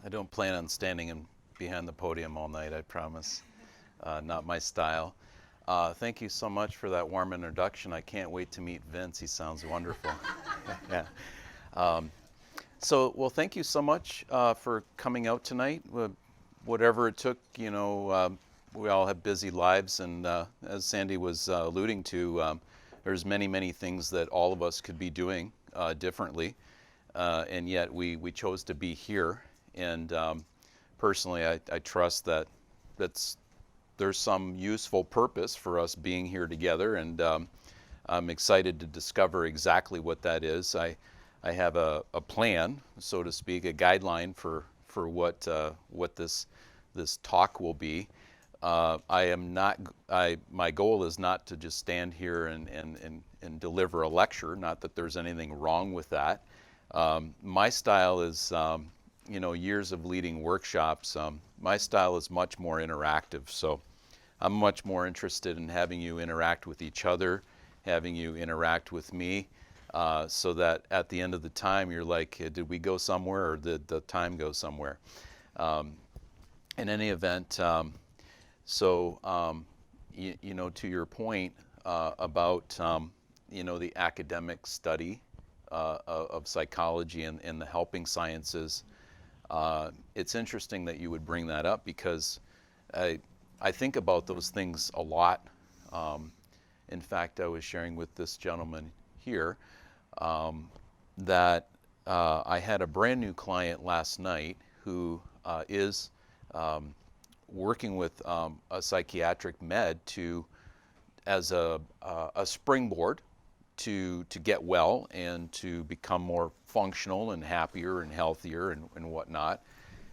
I don't plan on standing behind the podium all night, I promise. Not my style. Thank you so much for that warm introduction. I can't wait to meet Vince. He sounds wonderful. Yeah. Um, well, thank you so much for coming out tonight. Whatever it took, we all have busy lives, and as Sandy was alluding to, there's many, many things that all of us could be doing differently, and yet we chose to be here. And personally, I trust that there's some useful purpose for us being here together, and I'm excited to discover exactly what that is. I have a plan, so to speak, a guideline for what this talk will be. My goal is not to just stand here and deliver a lecture. Not that there's anything wrong with that. My style is, years of leading workshops. My style is much more interactive. So I'm much more interested in having you interact with each other, having you interact with me, so that at the end of the time you're like, did we go somewhere, or did the time go somewhere? In any event, to your point about the academic study of psychology and the helping sciences, it's interesting that you would bring that up, because I think about those things a lot. In fact, I was sharing with this gentleman here that I had a brand new client last night who is working with a psychiatric med as a springboard to get well and to become more functional and happier and healthier and whatnot.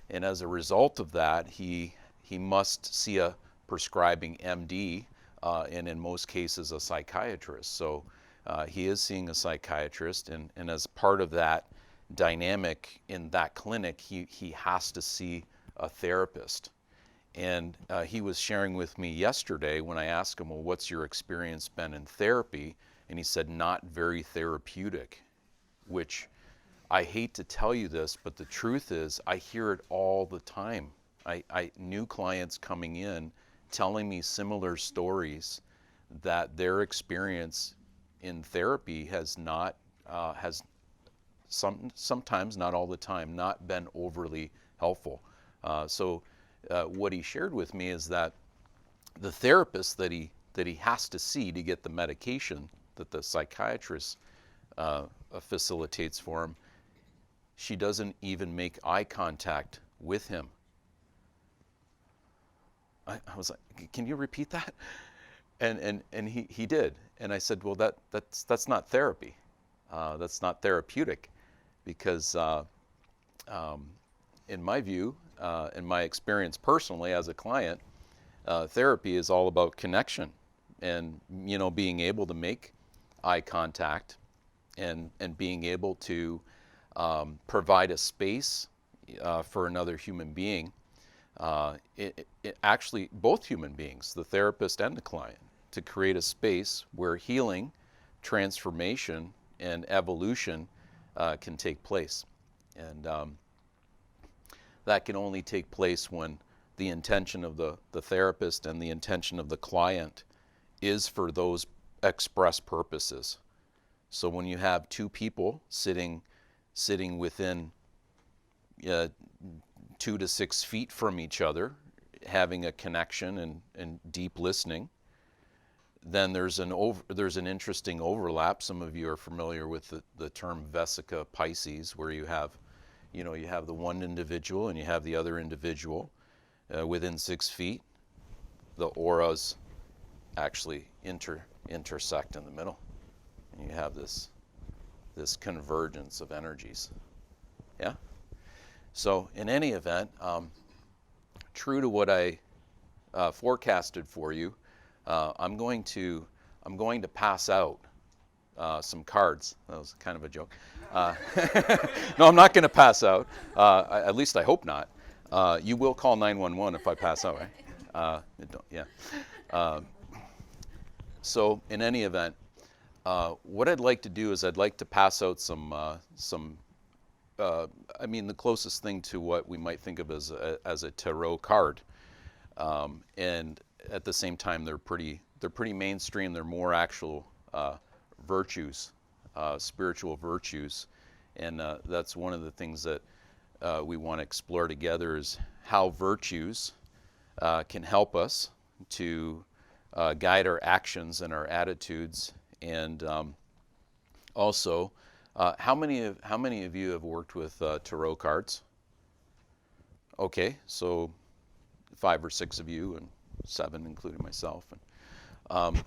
And as a result of that, he must see a prescribing MD, and in most cases a psychiatrist. So he is seeing a psychiatrist, and as part of that dynamic in that clinic, he has to see a therapist. And he was sharing with me yesterday when I asked him, well, what's your experience been in therapy? And he said, not very therapeutic, which I hate to tell you this, but the truth is I hear it all the time. I new clients coming in telling me similar stories, that their experience in therapy has sometimes, not all the time, not been overly helpful. What he shared with me is that the therapist that he has to see to get the medication that the psychiatrist facilitates for him, she doesn't even make eye contact with him. I was like, can you repeat that? And he did. And I said, well, that's not therapy. That's not therapeutic, because in my view, in my experience personally as a client, therapy is all about connection, and being able to make eye contact and being able to provide a space for another human being. Actually, both human beings, the therapist and the client, to create a space where healing, transformation, and evolution can take place. And that can only take place when the intention of the therapist and the intention of the client is for those express purposes. So when you have two people sitting within 2 to 6 feet from each other, having a connection and deep listening, then there's an interesting overlap. Some of you are familiar with the term Vesica Pisces, where you have the one individual and you have the other individual within 6 feet. The auras actually intersect in the middle, and you have this convergence of energies. Yeah. So in any event, true to what I forecasted for you, I'm going to pass out some cards. That was kind of a joke. No, I'm not going to pass out. At least I hope not. You will call 911 if I pass out, right? Yeah. So in any event, what I'd like to do is I'd like to pass out some I mean, the closest thing to what we might think of as a tarot card, and at the same time, they're pretty mainstream. They're more actual virtues, spiritual virtues, and that's one of the things that we want to explore together is how virtues can help us to guide our actions and our attitudes, and also, how many of you have worked with tarot cards? Okay, so 5 or 6 of you, and 7, including myself. And,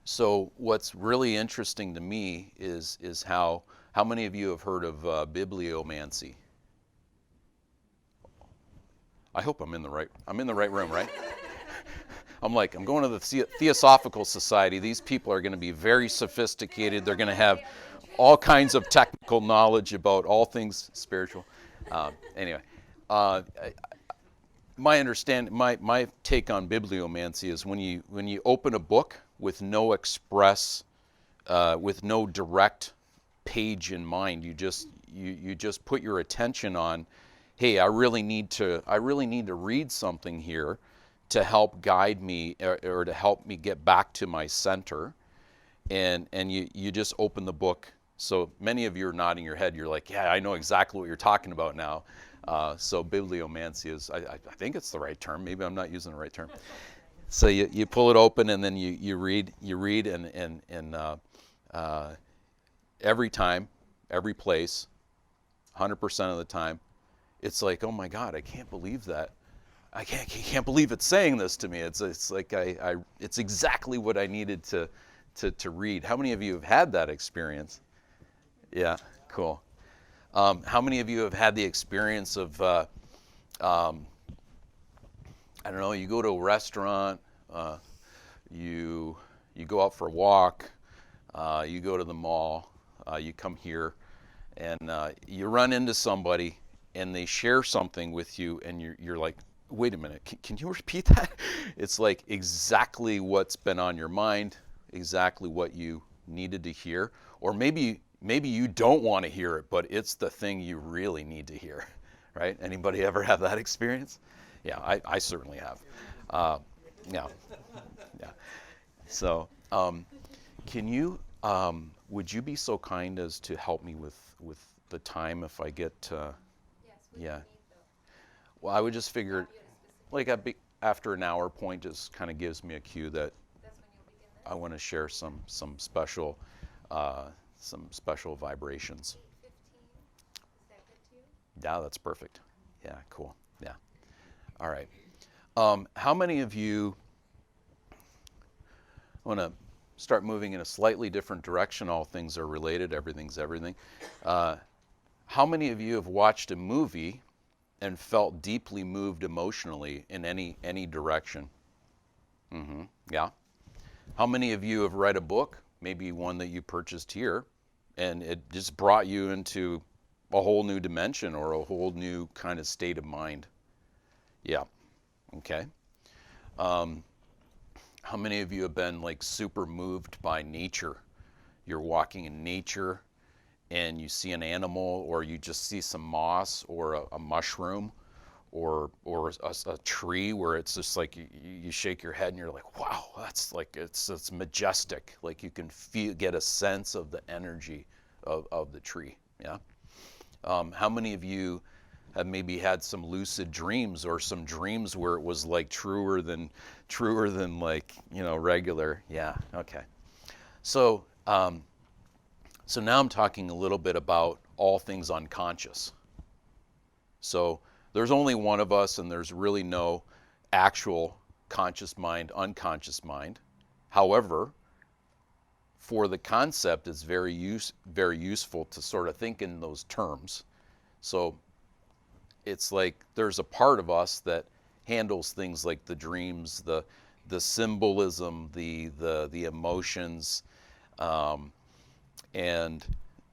so what's really interesting to me is how many of you have heard of bibliomancy? I hope I'm in the right room, right? I'm going to the Theosophical Society. These people are going to be very sophisticated. They're going to have all kinds of technical knowledge about all things spiritual. Anyway, my understanding, my take on bibliomancy is when you open a book with no with no direct page in mind, you just put your attention on, hey, I really need to read something here to help guide me or to help me get back to my center, and you just open the book. So many of you are nodding your head. You're like, yeah, I know exactly what you're talking about now. So bibliomancy is, I think it's the right term. Maybe I'm not using the right term. So you pull it open and then you read, and every time, every place, 100% of the time, it's like, oh my God, I can't believe that. I can't believe it's saying this to me. It's like it's exactly what I needed to read. How many of you have had that experience? Yeah, cool. How many of you have had the experience of, I don't know, you go to a restaurant, you go out for a walk, you go to the mall, you come here, and you run into somebody, and they share something with you, and you're like, wait a minute, can you repeat that? It's like exactly what's been on your mind, exactly what you needed to hear, or maybe you don't want to hear it, but it's the thing you really need to hear, right? Anybody ever have that experience? Yeah, I certainly have. Yeah. So, would you be so kind as to help me with the time if I get? Yeah. Well, I would just figure, like after an hour point, just kind of gives me a cue that I want to share some special vibrations. Yeah, that's perfect. Yeah, cool. Yeah. All right. How many of you, I want to start moving in a slightly different direction. All things are related. Everything's everything. How many of you have watched a movie and felt deeply moved emotionally in any direction? Mm-hmm. Yeah. How many of you have read a book, maybe one that you purchased here, and it just brought you into a whole new dimension or a whole new kind of state of mind? Yeah. Okay. How many of you have been like super moved by nature? You're walking in nature and you see an animal, or you just see some moss or a mushroom or a tree where it's just like you shake your head and you're like, wow, that's like, it's majestic. Like you can get a sense of the energy of the tree. Yeah. How many of you have maybe had some lucid dreams, or some dreams where it was like truer than like, regular? Yeah. Okay. So, so now I'm talking a little bit about all things unconscious. So there's only one of us, and there's really no actual conscious mind, unconscious mind. However, for the concept, it's very useful to sort of think in those terms. So it's like there's a part of us that handles things like the dreams, the symbolism, the emotions, and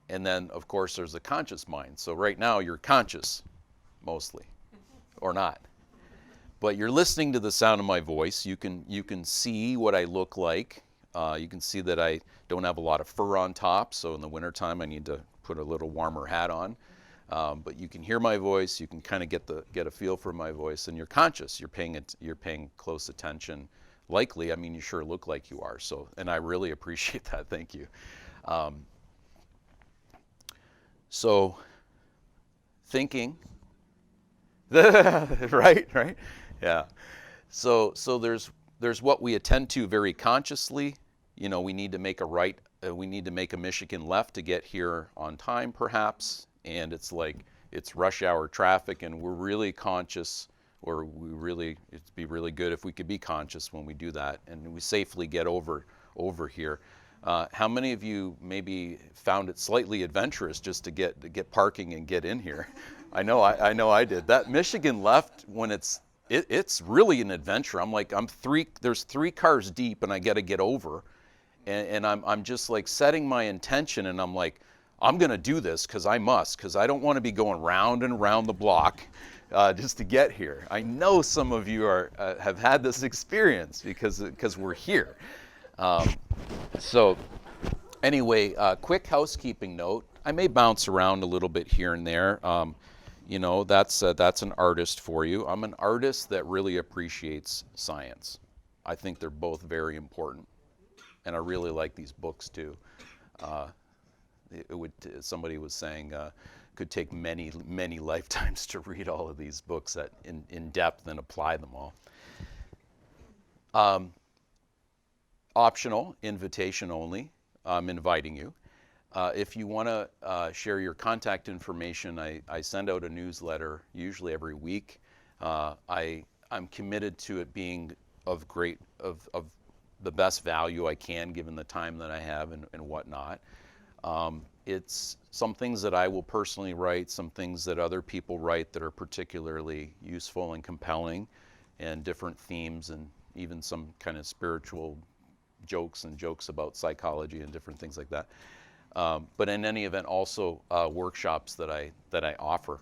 then of course there's the conscious mind. So right now you're conscious, mostly, or not. But you're listening to the sound of my voice. You can see what I look like. You can see that I don't have a lot of fur on top, so in the wintertime I need to put a little warmer hat on. But you can hear my voice. You can kind of get a feel for my voice, and you're conscious. You're paying close attention. Likely, I mean, you sure look like you are. So, and I really appreciate that. Thank you. Um, so, thinking, right, right, yeah. So there's what we attend to very consciously. You know, we need to make a right. We need to make a Michigan left to get here on time, perhaps. And it's like it's rush hour traffic, and we're really conscious, or it'd be really good if we could be conscious when we do that, and we safely get over here. How many of you maybe found it slightly adventurous just to get parking and get in here? I know I did. That Michigan left, when it's really an adventure. There's 3 cars deep, and I got to get over, and I'm just like setting my intention, and I'm like, I'm gonna do this because I must, because I don't want to be going round and round the block just to get here. I know some of you have had this experience because we're here. So anyway, quick housekeeping note. I may bounce around a little bit here and there. You know, that's an artist for you. I'm an artist that really appreciates science. I think they're both very important, and I really like these books too. Somebody was saying could take many lifetimes to read all of these books in depth and apply them all. Optional, invitation only. I'm inviting you. If you want to share your contact information, I send out a newsletter usually every week. I'm committed to it being of the best value I can given the time that I have and whatnot. It's some things that I will personally write, some things that other people write that are particularly useful and compelling, and different themes, and even some kind of spiritual jokes about psychology and different things like that. But in any event, also workshops that I offer.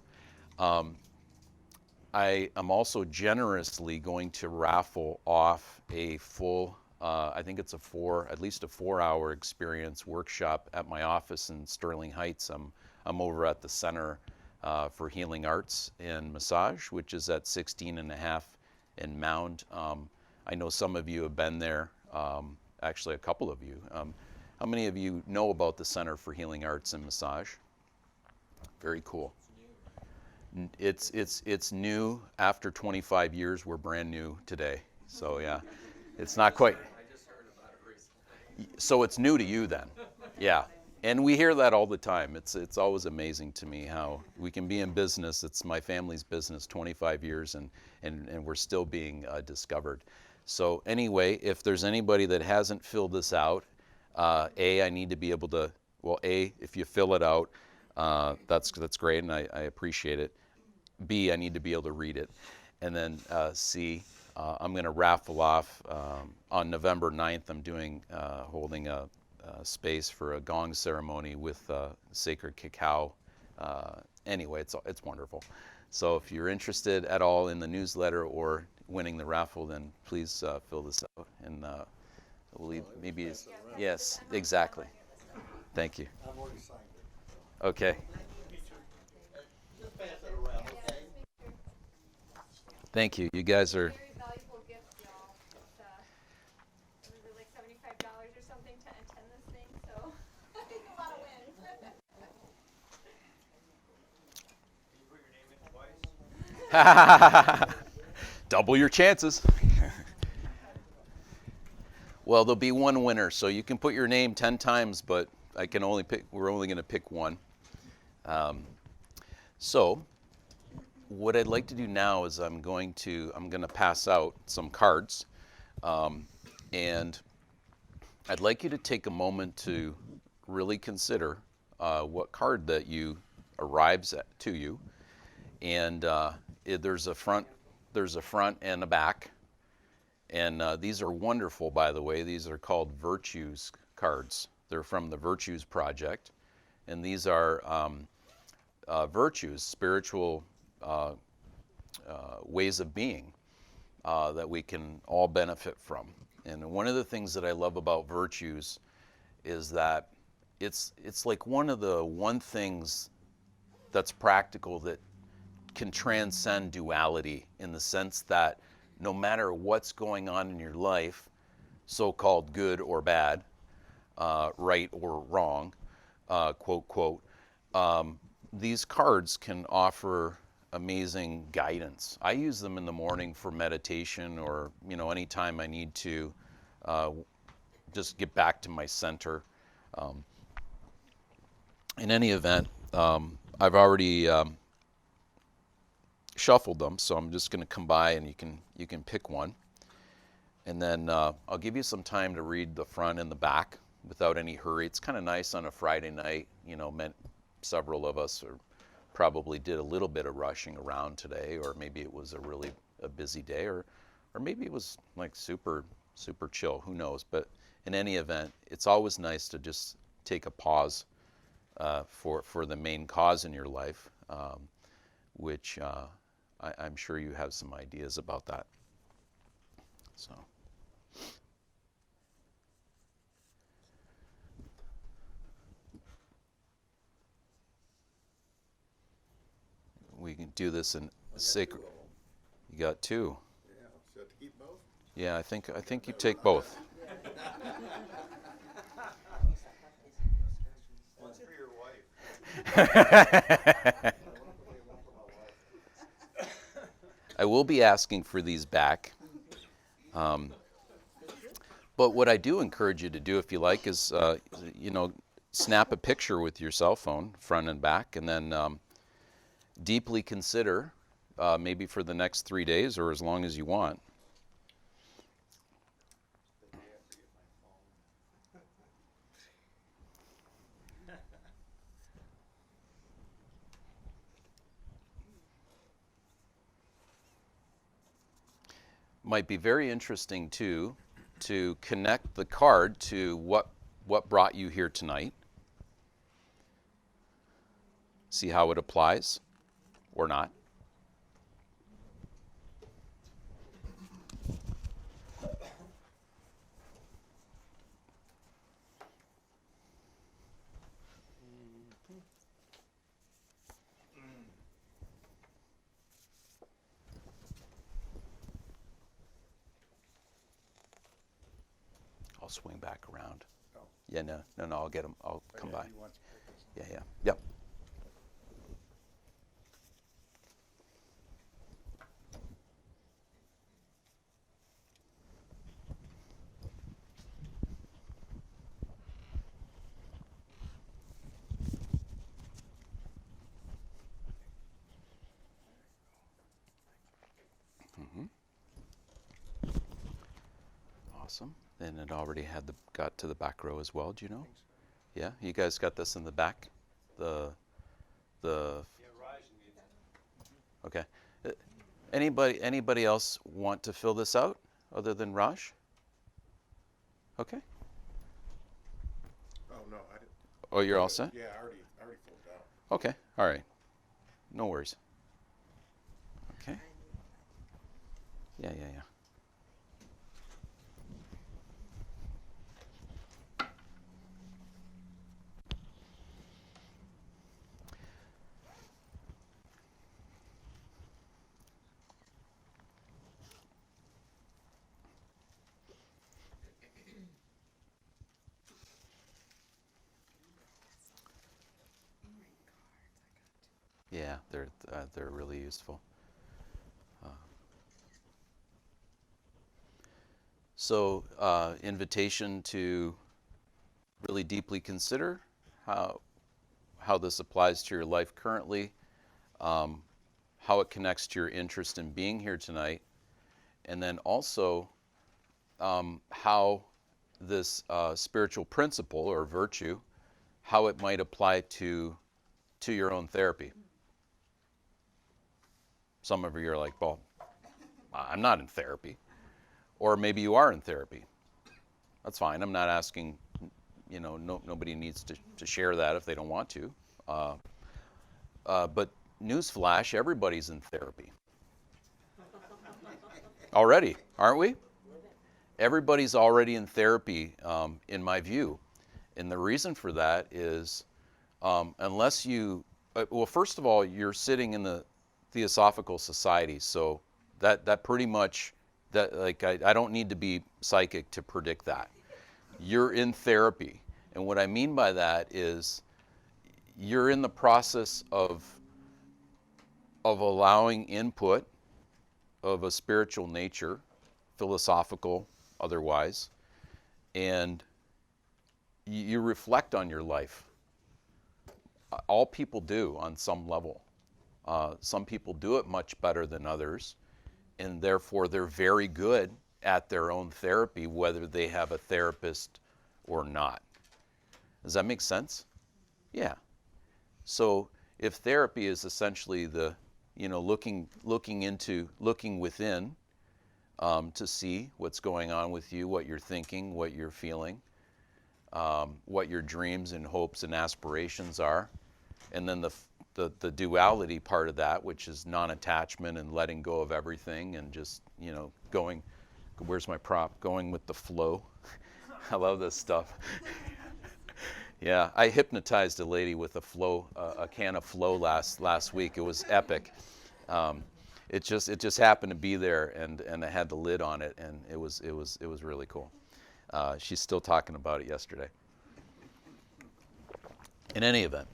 I am also generously going to raffle off a full, I think it's at least a 4-hour experience workshop at my office in Sterling Heights. I'm over at the Center for Healing Arts and Massage, which is at 16.5 in Mound. I know some of you have been there, actually a couple of you. How many of you know about the Center for Healing Arts and Massage? Very cool. It's new. After 25 years, we're brand new today. So yeah, it's not quite. I just heard about it recently. So it's new to you then. Yeah. And we hear that all the time. It's always amazing to me how we can be in business. It's my family's business, 25 years, and we're still being discovered. So anyway, if there's anybody that hasn't filled this out, I need to be able to, if you fill it out, that's great, and I appreciate it. B, I need to be able to read it. And then C, I'm going to raffle off on November 9th. I'm holding a space for a gong ceremony with sacred cacao. Anyway, it's wonderful. So if you're interested at all in the newsletter or winning the raffle, then please fill this out, and yes, exactly. Thank you. I've already signed it. Okay. Just pass it around, okay? Thank you. You guys are. Very valuable gift, y'all. It's was it like $75 or something to attend this thing? So I think a lot of wins. Can you put your name in twice? Double your chances. Well, there'll be one winner, so you can put your name 10 times, but we're only going to pick one. So what I'd like to do now is I'm going to pass out some cards, and I'd like you to take a moment to really consider what card that arrives to you, and there's a front and a back, and these are wonderful, by the way. These are called Virtues cards. They're from the Virtues Project, and these are virtues, spiritual ways of being that we can all benefit from. And one of the things that I love about Virtues is that it's like one things that's practical, that can transcend duality, in the sense that no matter what's going on in your life, so-called good or bad, right or wrong, quote, quote, these cards can offer amazing guidance. I use them in the morning for meditation, or, anytime I need to just get back to my center. In any event, I've already shuffled them, so I'm just going to come by and you can pick one, and then I'll give you some time to read the front and the back without any hurry. It's kind of nice on a Friday night. Several of us probably did a little bit of rushing around today, or maybe it was a busy day, or maybe it was like super chill. Who knows? But in any event, it's always nice to just take a pause for the main cause in your life, which I'm sure you have some ideas about that. So. We can do this in sacred. You got two. Yeah, so to keep both? Yeah, I think you take both. One's for your wife. I will be asking for these back. But what I do encourage you to do, if you like, is snap a picture with your cell phone, front and back, and then deeply consider, maybe for the next 3 days or as long as you want. Might be very interesting too to connect the card to what brought you here tonight. See how it applies or not. I'll swing back around. Oh. Yeah, no, I'll get them. I'll come by. He wants to pick us. Yeah. Yep. Awesome. And it already got to the back row as well. Do you know? Yeah, you guys got this in the back. The. Yeah, Raj needs it. Okay. Anybody else want to fill this out other than Raj? Okay. Oh, no, I didn't. Oh, you're all set? Yeah, I already filled it out. Okay. All right. No worries. Okay. Yeah. Yeah, they're really useful. So, invitation to really deeply consider how this applies to your life currently, how it connects to your interest in being here tonight, and then also how this spiritual principle or virtue, how it might apply to your own therapy. Some of you are like, well, I'm not in therapy. Or maybe you are in therapy. That's fine. I'm not asking, nobody needs to share that if they don't want to. But newsflash, everybody's in therapy. Already, aren't we? Everybody's already in therapy, in my view. And the reason for that is, unless you well, first of all, you're sitting in the Theosophical Society, so that pretty much that like I don't need to be psychic to predict that. You're in therapy, and what I mean by that is you're in the process of allowing input of a spiritual nature, philosophical, otherwise, and you reflect on your life. All people do on some level. Some people do it much better than others, and therefore they're very good at their own therapy, whether they have a therapist or not. Does that make sense? Yeah. So if therapy is essentially the, looking within to see what's going on with you, what you're thinking, what you're feeling, what your dreams and hopes and aspirations are, and then the duality part of that, which is non-attachment and letting go of everything and just, going, where's my prop? Going with the flow. I love this stuff. Yeah, I hypnotized a lady with a can of Flow last week. It was epic. It just happened to be there, and I had the lid on it, and it was really cool. She's still talking about it yesterday. In any event,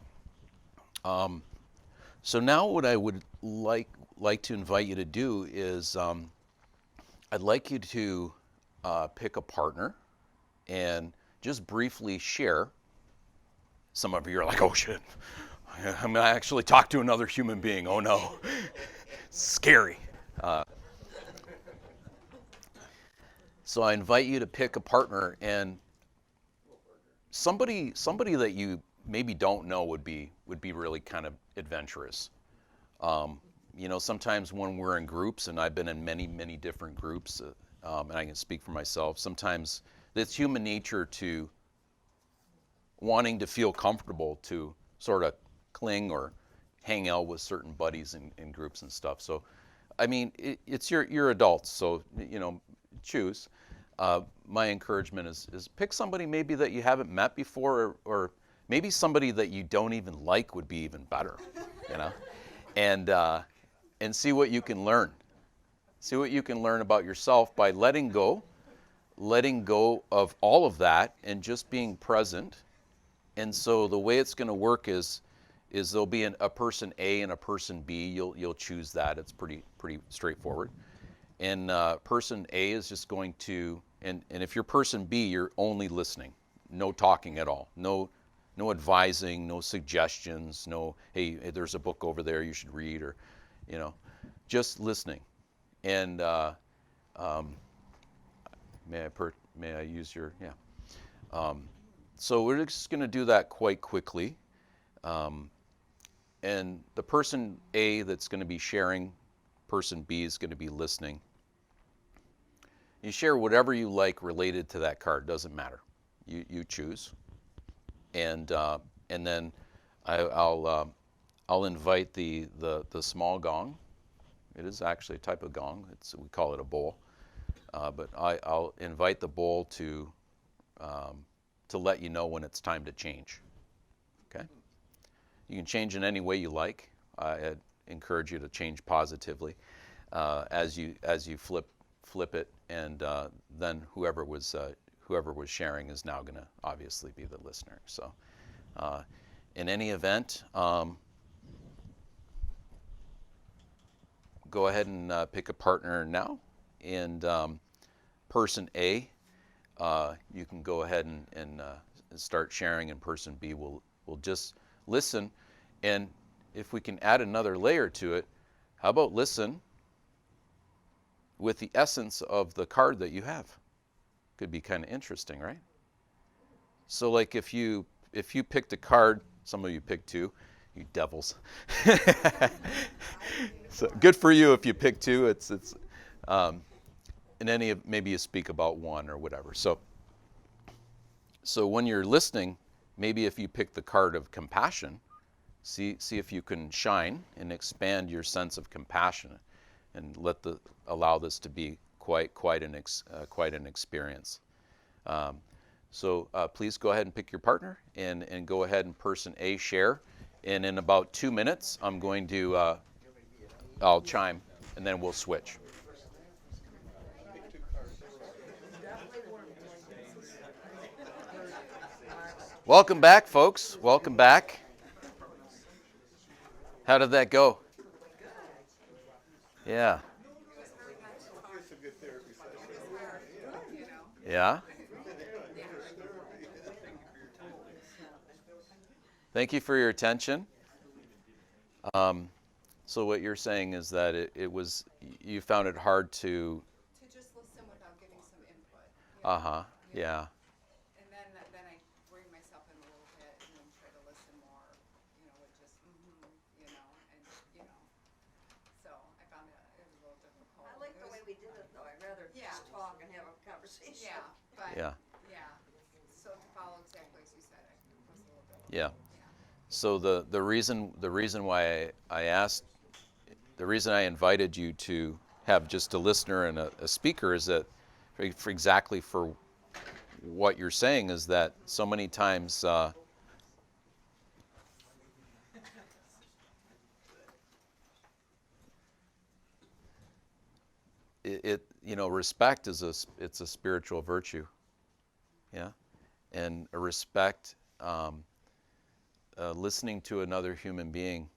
so now what I would like to invite you to do is I'd like you to pick a partner and just briefly share. Some of you are like, oh shit, I'm going to actually talk to another human being. Oh no, scary. So I invite you to pick a partner, and somebody that you maybe don't know would be really kind of adventurous. Sometimes when we're in groups, and I've been in many different groups, and I can speak for myself, sometimes it's human nature to wanting to feel comfortable to sort of cling or hang out with certain buddies in groups and stuff. So, I mean, it's you're adults, so choose. My encouragement is pick somebody maybe that you haven't met before, or maybe somebody that you don't even like would be even better, and see what you can learn. See what you can learn about yourself by letting go of all of that and just being present. And so the way it's going to work is there'll be a person A and a person B. You'll choose that. It's pretty straightforward. And person A is just going to, and if you're person B, you're only listening, no talking at all, no advising, no suggestions, no, hey, there's a book over there you should read, or just listening. And may I use your, yeah. So we're just going to do that quite quickly. And the person A that's going to be sharing, person B is going to be listening. You share whatever you like related to that card, doesn't matter. You choose. And then I'll invite the small gong. It is actually a type of gong. We call it a bowl. But I'll invite the bowl to let you know when it's time to change. Okay? You can change in any way you like. I encourage you to change positively as you flip it, and then whoever was sharing is now going to obviously be the listener. So, in any event, go ahead and pick a partner now. And person A, you can go ahead and start sharing, and person B will just listen. And if we can add another layer to it, how about listen with the essence of the card that you have? Could be kind of interesting, right? So like if you picked a card, some of you picked two, you devils. So good for you if you pick two. It's and maybe you speak about one or whatever. So when you're listening, maybe if you pick the card of compassion, see if you can shine and expand your sense of compassion, and allow this to be quite an experience. So please go ahead and pick your partner, and go ahead and person A share, and in about 2 minutes, I'm going to, I'll chime, and then we'll switch. Welcome back, folks. Welcome back. How did that go? Yeah. Yeah. Thank you for your attention. So what you're saying is that it was, you found it hard to. just listen without giving some input. You know? Uh-huh. Yeah. And then I bring myself in a little bit and then try to listen more, with just, and, so I found it was a little difficult. I like the way we did it, though. I'd rather Yeah. just talk and have a conversation. Yeah, but, Yeah. so to follow exactly as you said, it was a little difficult. Yeah. So the reason why the reason I invited you to have just a listener and a speaker is that for exactly for what you're saying is that so many times respect is it's a spiritual virtue, yeah, and a respect, listening to another human being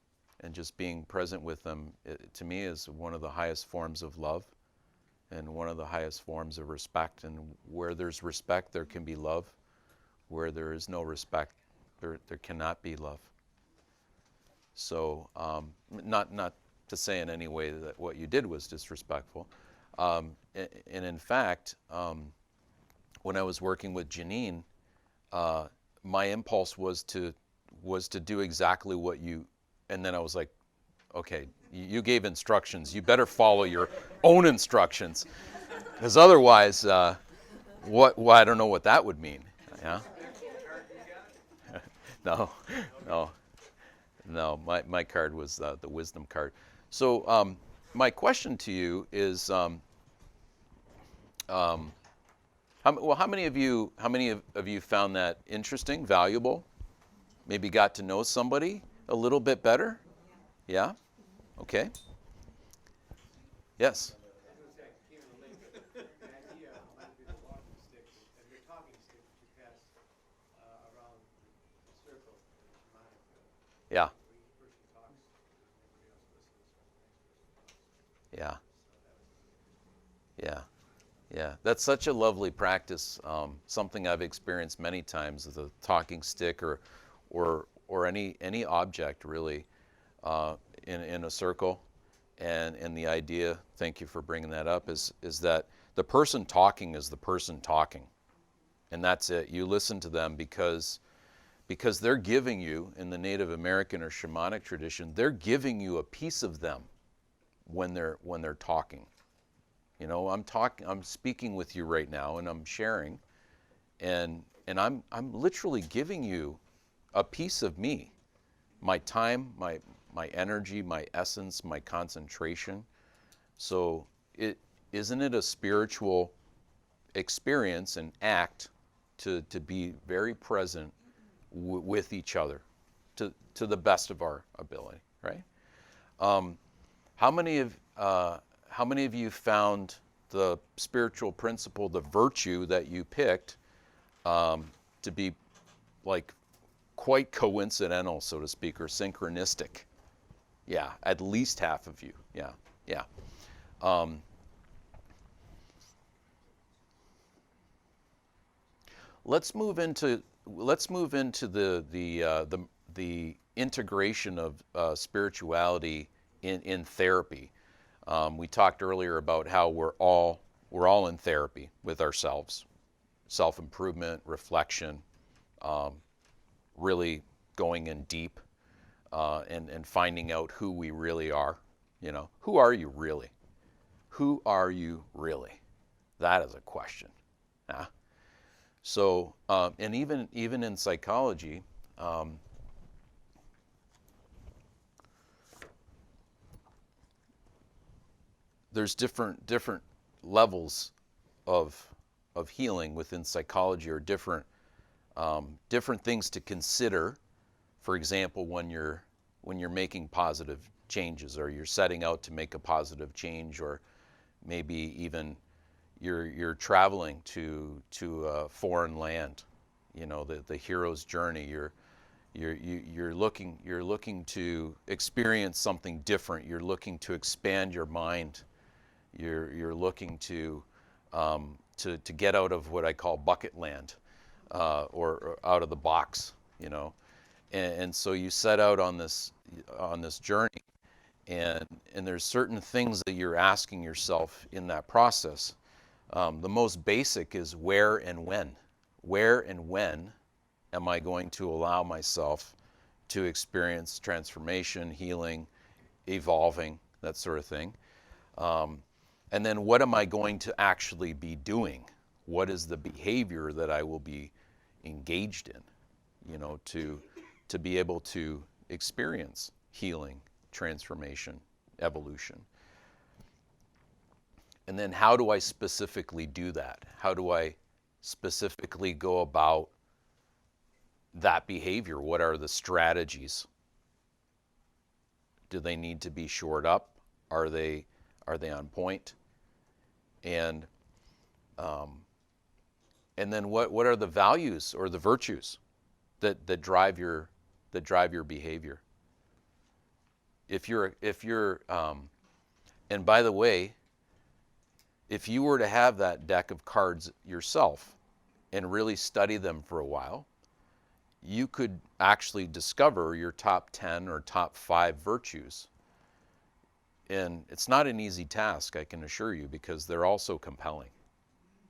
and just being present with them, to me, is one of the highest forms of love and one of the highest forms of respect. And where there's respect, there can be love. Where there is no respect, there cannot be love. So, not to say in any way that what you did was disrespectful. And in fact, when I was working with Janine, my impulse was to do exactly what you, and then I was like, okay, you gave instructions. You better follow your own instructions, because otherwise, I don't know what that would mean. Yeah. No. My card was the wisdom card. So my question to you is, how many of you found that interesting, valuable? Maybe got to know somebody a little bit better? Yeah? Okay. Yes. Yeah. Yeah. Yeah. Yeah. That's such a lovely practice. Something I've experienced many times with a talking stick or any object really in a circle. And the idea, thank you for bringing that up, is that the person talking is the person talking. And that's it. You listen to them because they're giving you, in the Native American or shamanic tradition, they're giving you a piece of them when they're talking. I'm speaking with you right now, and I'm sharing, and I'm literally giving you a piece of me, my time, my energy, my essence, my concentration. So isn't it a spiritual experience and act to be very present with each other to the best of our ability, right? How many of you found the spiritual principle, the virtue that you picked, to be like quite coincidental, so to speak, or synchronistic? Yeah, at least half of you. Yeah. Let's move into the integration of spirituality in therapy. We talked earlier about how we're all in therapy with ourselves, self-improvement, reflection, really going in deep, and finding out who we really are. Who are you really? Who are you really? That is a question. Yeah. So, and even in psychology, there's different levels of healing within psychology, or different things to consider For example, when you're making positive changes, or you're setting out to make a positive change, or maybe even you're traveling to a foreign land, you know, the hero's journey. You're looking to experience something different. You're looking to expand your mind. You're looking to get out of what I call bucket land, or out of the box, you know. And so you set out on this journey, and there's certain things that you're asking yourself in that process. The most basic is where and when. Where and when am I going to allow myself to experience transformation, healing, evolving, that sort of thing? And then what am I going to actually be doing? What is the behavior that I will be engaged in, you know, to be able to experience healing, transformation, evolution? And then how do I specifically do that? How do I specifically go about that behavior? What are the strategies? Do they need to be shored up? Are they on point? And then what are the values or the virtues that drive your behavior? If you're and by the way, if you were to have that deck of cards yourself and really study them for a while, you could actually discover your top 10 or top 5 virtues. And it's not an easy task, I can assure you, because they're all so compelling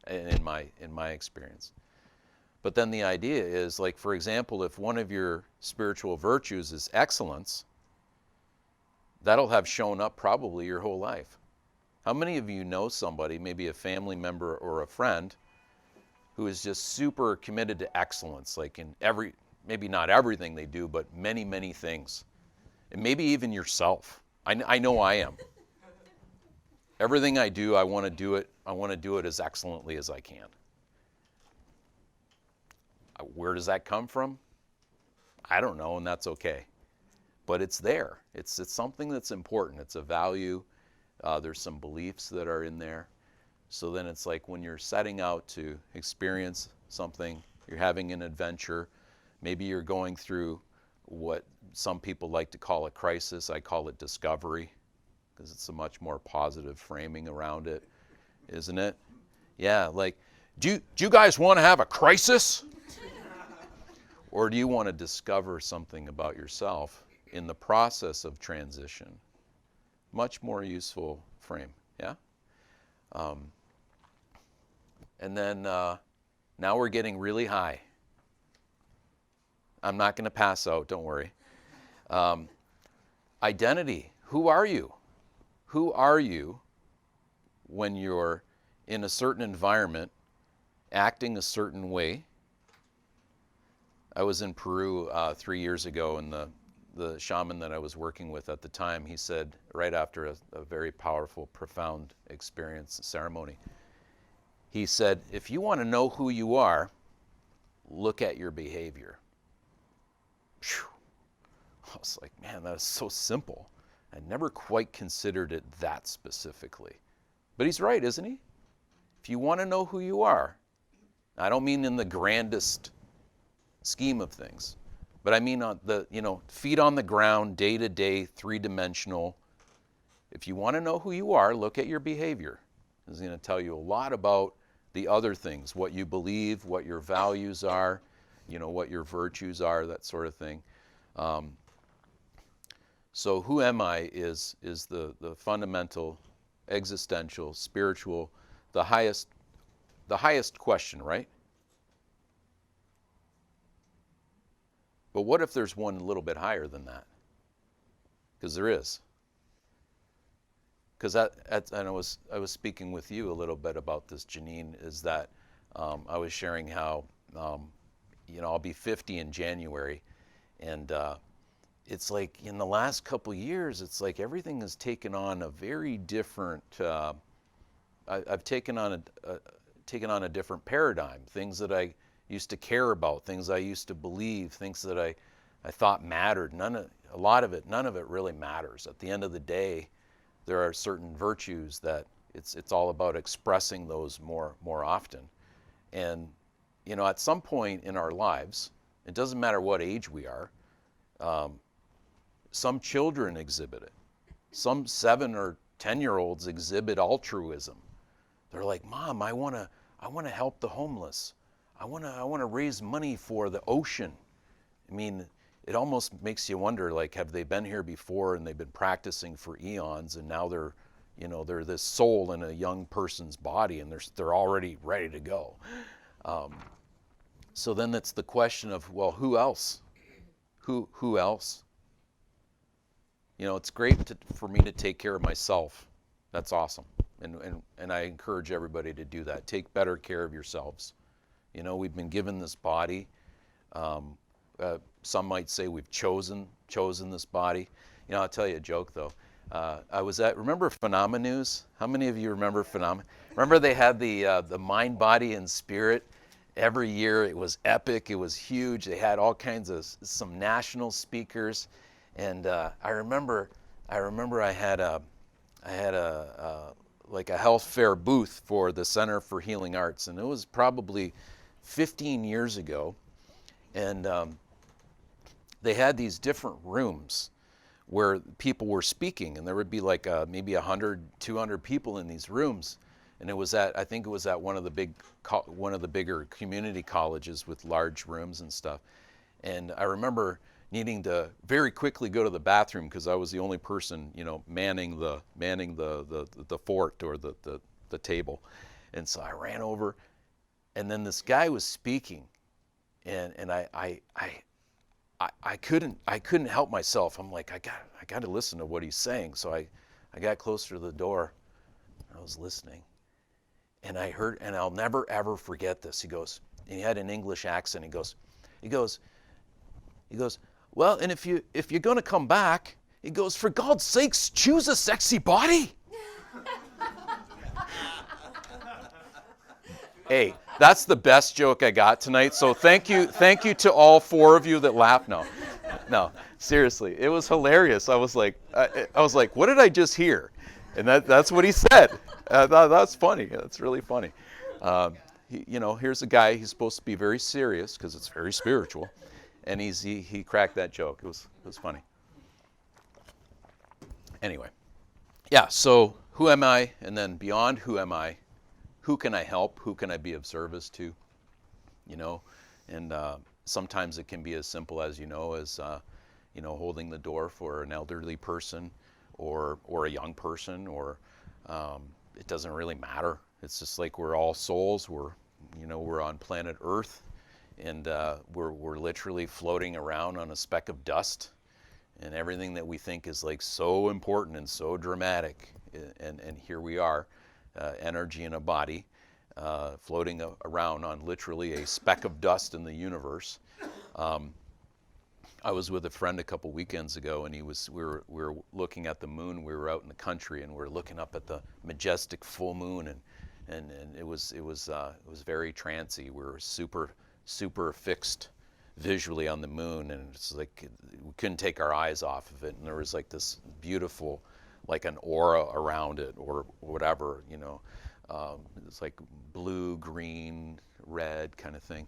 in my experience. But then the idea is, like, for example, if one of your spiritual virtues is excellence, that'll have shown up probably your whole life. How many of you know somebody, maybe a family member or a friend, who is just super committed to excellence, like in maybe not everything they do, but many, many things? And maybe even yourself. I know I am. Everything I do, I want to do it as excellently as I can. Where does that come from? I don't know, and that's okay. But it's there. It's something that's important. It's a value. There's some beliefs that are in there. So then it's like when you're setting out to experience something, you're having an adventure, maybe you're going through what some people like to call a crisis. I call it discovery, because it's a much more positive framing around it, isn't it? Yeah, like, do you guys want to have a crisis? Or do you want to discover something about yourself in the process of transition? Much more useful frame, yeah? And then now we're getting really high. I'm not going to pass out, don't worry. Identity. Who are you? Who are you when you're in a certain environment, acting a certain way? I was in Peru 3 years ago, and the shaman that I was working with at the time, he said, right after a very powerful, profound experience, ceremony, he said, if you want to know who you are, look at your behavior. Phew. I was like, man, that is so simple. I never quite considered it that specifically. But he's right, isn't he? If you want to know who you are, I don't mean in the grandest scheme of things, but I mean on the, feet on the ground, day to day, 3-dimensional. If you want to know who you are, look at your behavior. It's going to tell you a lot about the other things, what you believe, what your values are, what your virtues are, that sort of thing. So who am I is the fundamental, existential, spiritual, the highest question, right? But what if there's one a little bit higher than that? Because there is. Because and I was speaking with you a little bit about this, Janine, is that I was sharing how I'll be 50 in January, and it's like in the last couple years, it's like everything has taken on a very different. I've taken on a different paradigm. Things that I used to care about, things I used to believe, things that I thought mattered. None of it really matters. At the end of the day, there are certain virtues that it's all about expressing those more often. And at some point in our lives, it doesn't matter what age we are, some children exhibit it. Some 7 or 10-year-olds exhibit altruism. They're like, "Mom, I want to help the homeless. I want to raise money for the ocean." I mean, it almost makes you wonder, like, have they been here before and they've been practicing for eons, and now they're this soul in a young person's body, and they're already ready to go. So then it's the question of, well, who else? Who else? It's great for me to take care of myself. That's awesome. And I encourage everybody to do that. Take better care of yourselves. We've been given this body. Some might say we've chosen this body. I'll tell you a joke, though. Remember Phenomena News? How many of you remember Phenomena? Remember they had the Mind, Body, and Spirit every year. It was epic. It was huge. They had all kinds of some national speakers. And I remember I had a like a health fair booth for the Center for Healing Arts, and it was probably 15 years ago. And they had these different rooms where people were speaking, and there would be like maybe 100, 200 people in these rooms. And I think it was at one of the bigger community colleges with large rooms and stuff. And I remember needing to very quickly go to the bathroom because I was the only person, manning the fort or the table. And so I ran over, and then this guy was speaking, and I couldn't help myself. I'm like, I got to listen to what he's saying. So I got closer to the door. I was listening, and I heard, and I'll never ever forget this. He goes, and he had an English accent. He goes, "Well, and if you're going to come back," he goes, "for God's sakes, choose a sexy body." Hey, that's the best joke I got tonight. So thank you to all 4 of you that laughed. No, seriously, it was hilarious. I was like, what did I just hear? And that's what he said. That's funny. That's really funny. Here's a guy. He's supposed to be very serious because it's very spiritual. And he cracked that joke. It was funny. Anyway, yeah. So who am I? And then beyond who am I, who can I help? Who can I be of service to? And sometimes it can be as simple as holding the door for an elderly person, or a young person, or it doesn't really matter. It's just like we're all souls. We're on planet Earth. And we're literally floating around on a speck of dust, and everything that we think is like so important and so dramatic, and here we are, energy in a body, floating around on literally a speck of dust in the universe. I was with a friend a couple weekends ago, and we were looking at the moon. We were out in the country, and we were looking up at the majestic full moon, and it was very trancy. We were super fixed visually on the moon, and it's like we couldn't take our eyes off of it, and there was like this beautiful, like an aura around it or whatever, it's like blue, green, red kind of thing.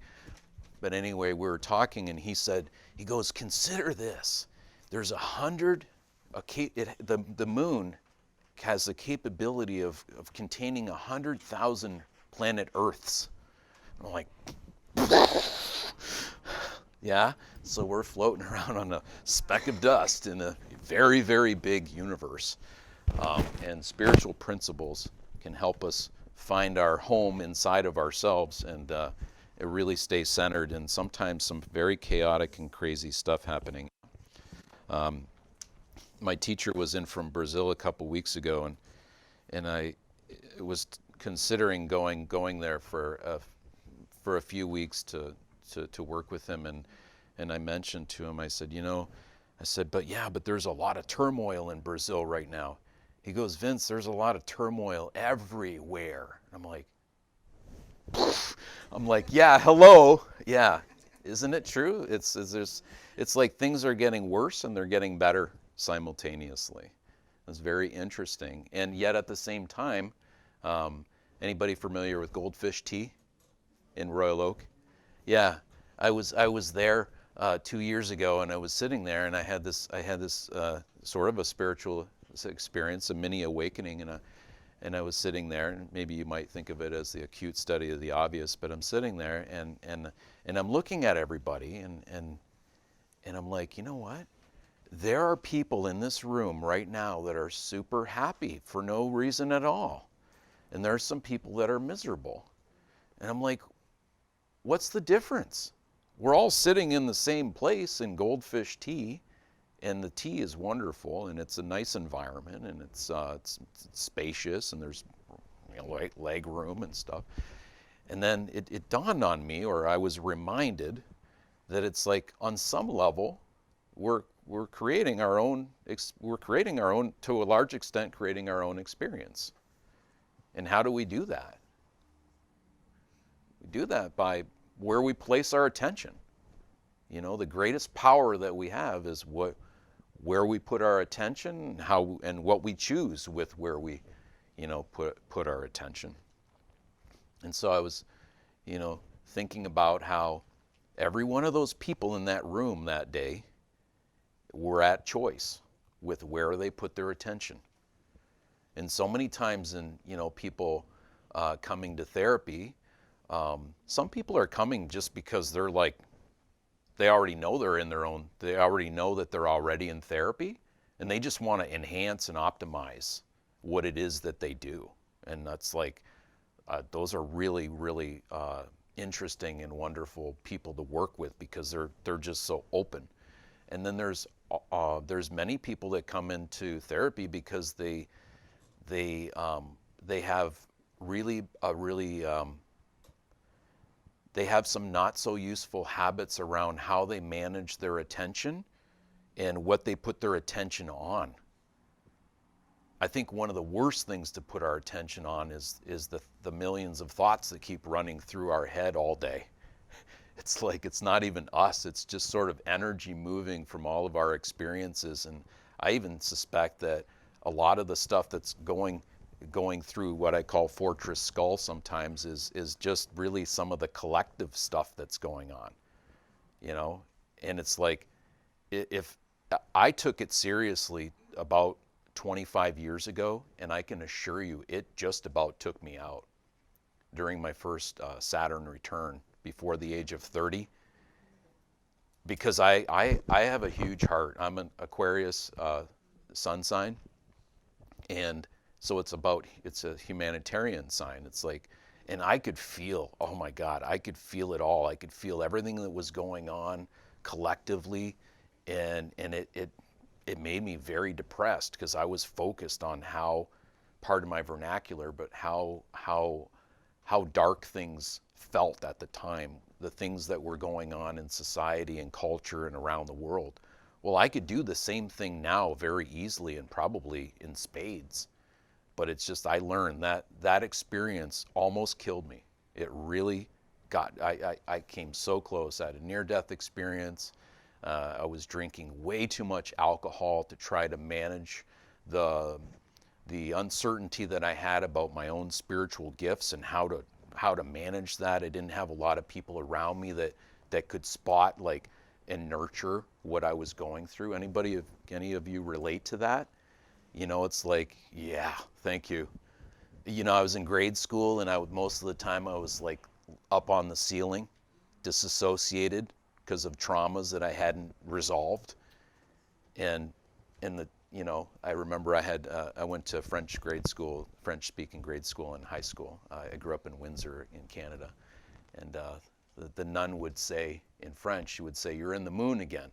But anyway, we were talking, and he goes, "Consider this, there's the moon has the capability of containing 100,000 planet Earths." And I'm like, yeah, so we're floating around on a speck of dust in a very, very big universe. And spiritual principles can help us find our home inside of ourselves, and it really stays centered, and sometimes some very chaotic and crazy stuff happening. My teacher was in from Brazil a couple weeks ago, and I was considering going there for a few weeks to work with him, and I mentioned to him, I said, but there's a lot of turmoil in Brazil right now. He goes, "Vince, there's a lot of turmoil everywhere." I'm like, yeah, hello, yeah, Isn't it true? It's like things are getting worse and they're getting better simultaneously. It's very interesting. And yet at the same time, anybody familiar with Goldfish Tea in Royal Oak? Yeah, I was there 2 years ago, and I was sitting there, and I had this sort of a spiritual experience, a mini awakening, and I was sitting there, and maybe you might think of it as the acute study of the obvious, but I'm sitting there, and I'm looking at everybody, and I'm like, you know what? There are people in this room right now that are super happy for no reason at all, and there are some people that are miserable, and I'm like, what's the difference? We're all sitting in the same place in Goldfish Tea, and the tea is wonderful, and it's a nice environment, and it's spacious, and there's leg room and stuff. And then it dawned on me, or I was reminded, that it's like on some level, we're creating our own, to a large extent, creating our own experience. And how do we do that? We do that by where we place our attention. You know, the greatest power that we have is where we put our attention, and what we choose with where we, put our attention. And so I was, thinking about how every one of those people in that room that day were at choice with where they put their attention. And so many times in, people coming to therapy, some people are coming just because they're like, they already know they already know that they're already in therapy, and they just want to enhance and optimize what it is that they do. And that's like, those are really, really interesting and wonderful people to work with, because they're just so open. And then there's many people that come into therapy because they have they have some not so useful habits around how they manage their attention and what they put their attention on. I think one of the worst things to put our attention on is the millions of thoughts that keep running through our head all day. It's like it's not even us, it's just sort of energy moving from all of our experiences. And I even suspect that a lot of the stuff that's going through what I call Fortress Skull sometimes is just really some of the collective stuff that's going on, and it's like, if I took it seriously about 25 years ago, and I can assure you it just about took me out during my first Saturn return before the age of 30, because I have a huge heart. I'm an Aquarius sun sign, and so it's a humanitarian sign. It's like, and I could feel, oh my God, I could feel it all. I could feel everything that was going on collectively, and it made me very depressed, because I was focused on how, pardon my vernacular, but how dark things felt at the time, the things that were going on in society and culture and around the world. Well, I could do the same thing now very easily, and probably in spades. But it's just, I learned that experience almost killed me. It really I came so close. I had a near-death experience. I was drinking way too much alcohol to try to manage the uncertainty that I had about my own spiritual gifts and how to manage that. I didn't have a lot of people around me that could spot and nurture what I was going through. Any of you relate to that? It's like, yeah, thank you. I was in grade school, and most of the time I was like up on the ceiling, disassociated because of traumas that I hadn't resolved. And I remember I went to French-speaking grade school in high school. I grew up in Windsor in Canada. And the nun would say, in French, she would say, "You're in the moon again."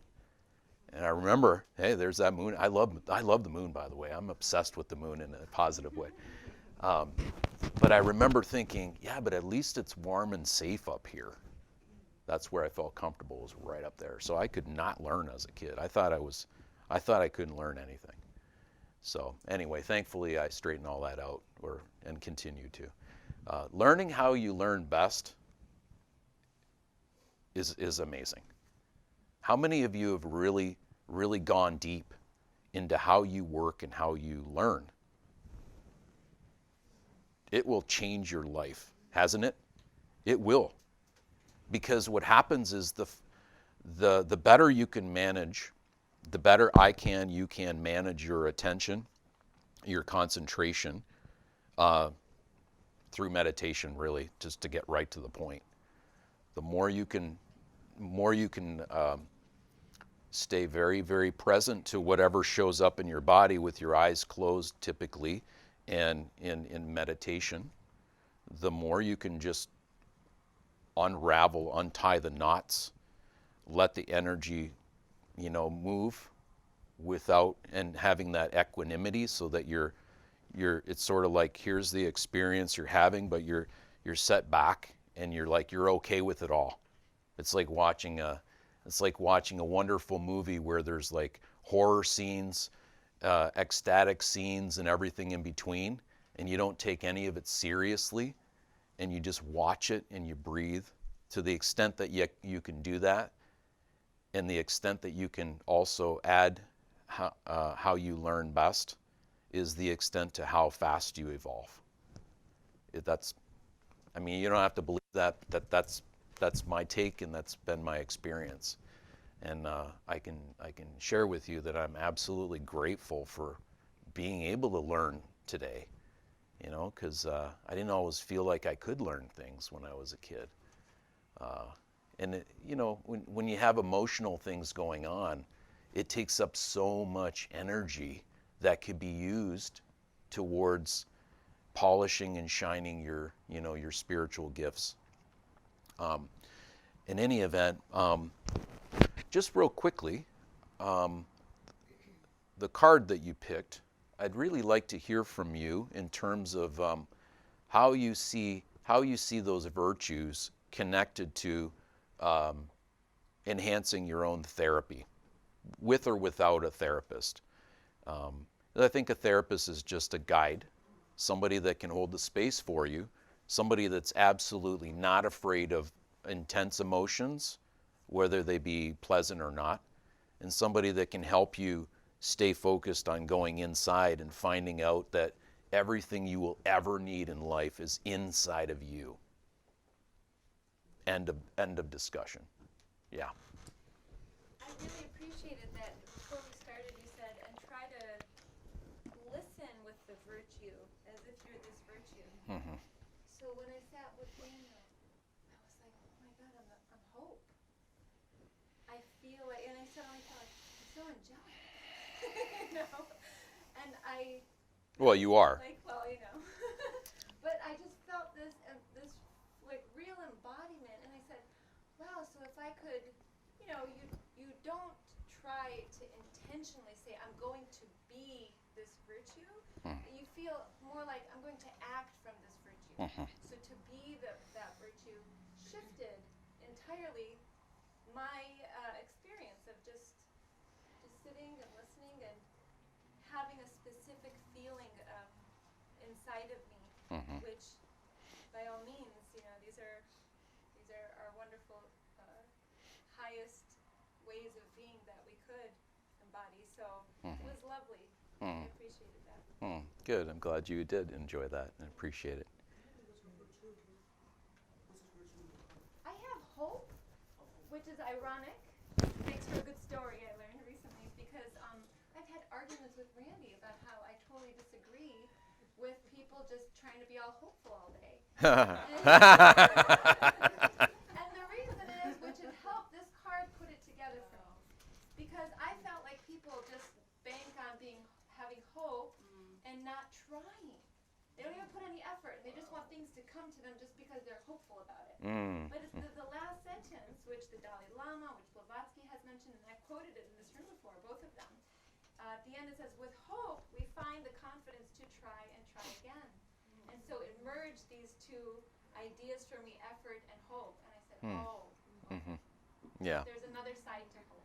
And I remember, hey, there's that moon. I love the moon, by the way. I'm obsessed with the moon in a positive way. But I remember thinking, yeah, but at least it's warm and safe up here. That's where I felt comfortable, was right up there. So I could not learn as a kid. I thought I couldn't learn anything. So anyway, thankfully I straightened all that out, and continue to. Learning how you learn best is amazing. How many of you have really, really gone deep into how you work and how you learn? It will change your life, hasn't it? It will. Because what happens is the better you can manage, the better you can manage your attention, your concentration, through meditation, really, just to get right to the point. The more you can stay very, very present to whatever shows up in your body with your eyes closed typically, and in meditation, the more you can just untie the knots, let the energy, move without, and having that equanimity, so that it's sort of like, here's the experience you're having, but you're set back and you're okay with it all. It's like watching a wonderful movie where there's like horror scenes, ecstatic scenes, and everything in between, and you don't take any of it seriously, and you just watch it and you breathe. To the extent that you can do that, and the extent that you can also add how you learn best, is the extent to how fast you evolve. You don't have to believe that, but that's my take, and that's been my experience. And I can share with you that I'm absolutely grateful for being able to learn today, because I didn't always feel like I could learn things when I was a kid. When you have emotional things going on, it takes up so much energy that could be used towards polishing and shining your spiritual gifts. In any event, just real quickly, the card that you picked, I'd really like to hear from you in terms of how you see those virtues connected to enhancing your own therapy, with or without a therapist. I think a therapist is just a guide, somebody that can hold the space for you, somebody that's absolutely not afraid of intense emotions, whether they be pleasant or not, and somebody that can help you stay focused on going inside and finding out that everything you will ever need in life is inside of you. End of discussion. Yeah. I really appreciated that before we started you said, and try to listen with the virtue as if you're this virtue. Mm-hmm. So when I sat with Daniel, I was like, oh my God, I'm hope. I feel like, and I suddenly felt like, I'm so angelic. And Well, you are. But I just felt this like real embodiment, and I said, wow, so if I could, you don't try to intentionally say, I'm going to be this virtue. You feel more like, I'm going to act from this virtue. So to be that virtue shifted entirely my experience of just sitting and listening and having a specific feeling inside of me, which by all means, these are our wonderful highest ways of being that we could embody. So it was lovely. I appreciated that. Good. I'm glad you did enjoy that and appreciate it. I have hope, which is ironic. Thanks for a good story I learned recently, because I've had arguments with Randy about how I totally disagree with people just trying to be all hopeful all day. And the reason is, which has helped, this card put it together for me. Because I felt like people just bank on having hope and not trying. They don't even put any effort. They just want things to come to them just because they're hopeful about it. But it's the last sentence, which the Dalai Lama, which Blavatsky has mentioned, and I've quoted it in this room before, both of them. At the end it says, with hope we find the confidence to try and try again. And so it merged these two ideas for me, effort and hope. And I said, okay. Yeah. There's another side to hope.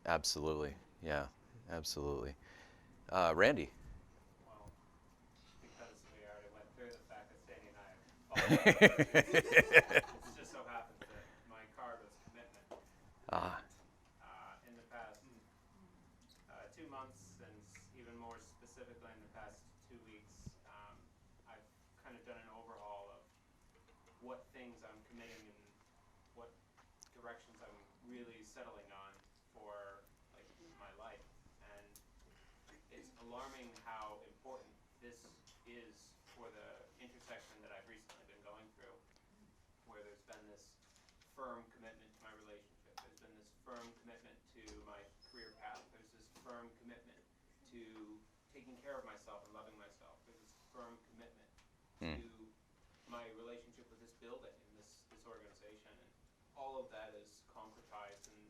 Absolutely. Yeah. Absolutely. Randy. Well, because we already went through the fact that Sandy and I have followed, it just so happens that my card was Ah, In the past 2 months, and even more specifically in the past 2 weeks, I've kind of done an overhaul of what things I'm committing and what directions I'm really settling on for like my life. And it's alarming how important this is for the intersection that I've recently been going through, where there's been this firm commitment to my relationship. There's been this firm commitment to my career path. There's this firm commitment to taking care of myself and loving myself. There's this firm commitment to my relationship with this building and this organization. And all of that is concretized in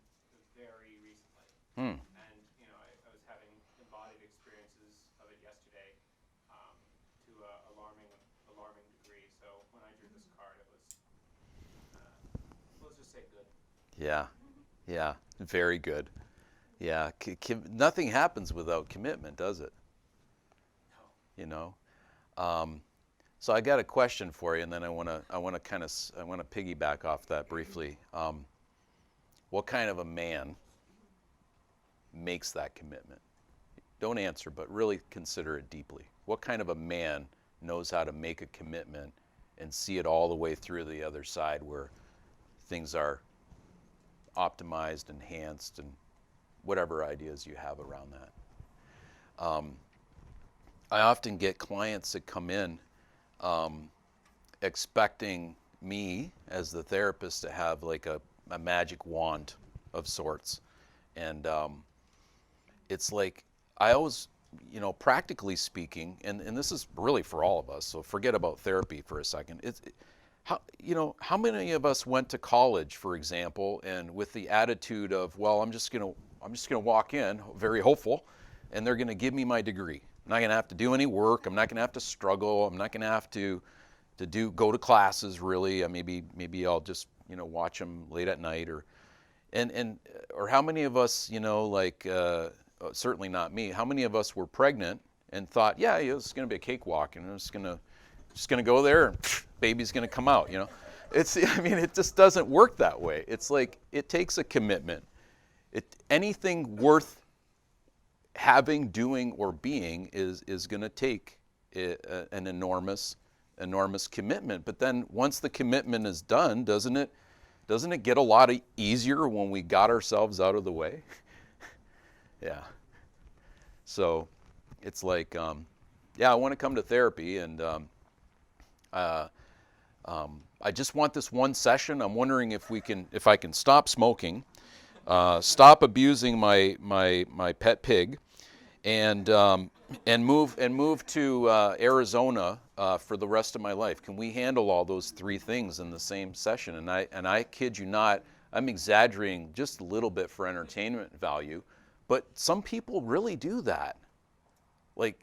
very recently. And, I was having embodied experiences of it yesterday to a alarming degree. So when I drew this card, it was, let's just say good. yeah, yeah, very good. Yeah, nothing happens without commitment, does it? No. You know. So I got a question for you, and then I want to piggyback off that briefly. What kind of a man makes that commitment? Don't answer, but really consider it deeply. What kind of a man knows how to make a commitment and see it all the way through the other side, where things are optimized, enhanced, and whatever ideas you have around that? I often get clients that come in expecting me as the therapist to have like a magic wand of sorts. And it's like, I always, practically speaking, and this is really for all of us, so forget about therapy for a second. How many of us went to college, for example, and with the attitude of, well, I'm just gonna walk in, very hopeful, and they're gonna give me my degree. I'm not gonna have to do any work. I'm not gonna have to struggle. I'm not gonna have to go to classes really. Maybe I'll just watch them late at night, or how many of us, certainly not me. How many of us were pregnant and thought, yeah, it's gonna be a cakewalk, and I'm just gonna go there, and baby's gonna come out. It just doesn't work that way. It's like, it takes a commitment. Anything worth having, doing, or being is going to take an enormous commitment. But then once the commitment is done, doesn't it get a lot easier when we got ourselves out of the way? Yeah. So it's like, I want to come to therapy, and I just want this one session. I'm wondering if I can stop smoking, stop abusing my pet pig, and move to Arizona for the rest of my life. Can we handle all those three things in the same session? And I kid you not, I'm exaggerating just a little bit for entertainment value, but some people really do that. Like,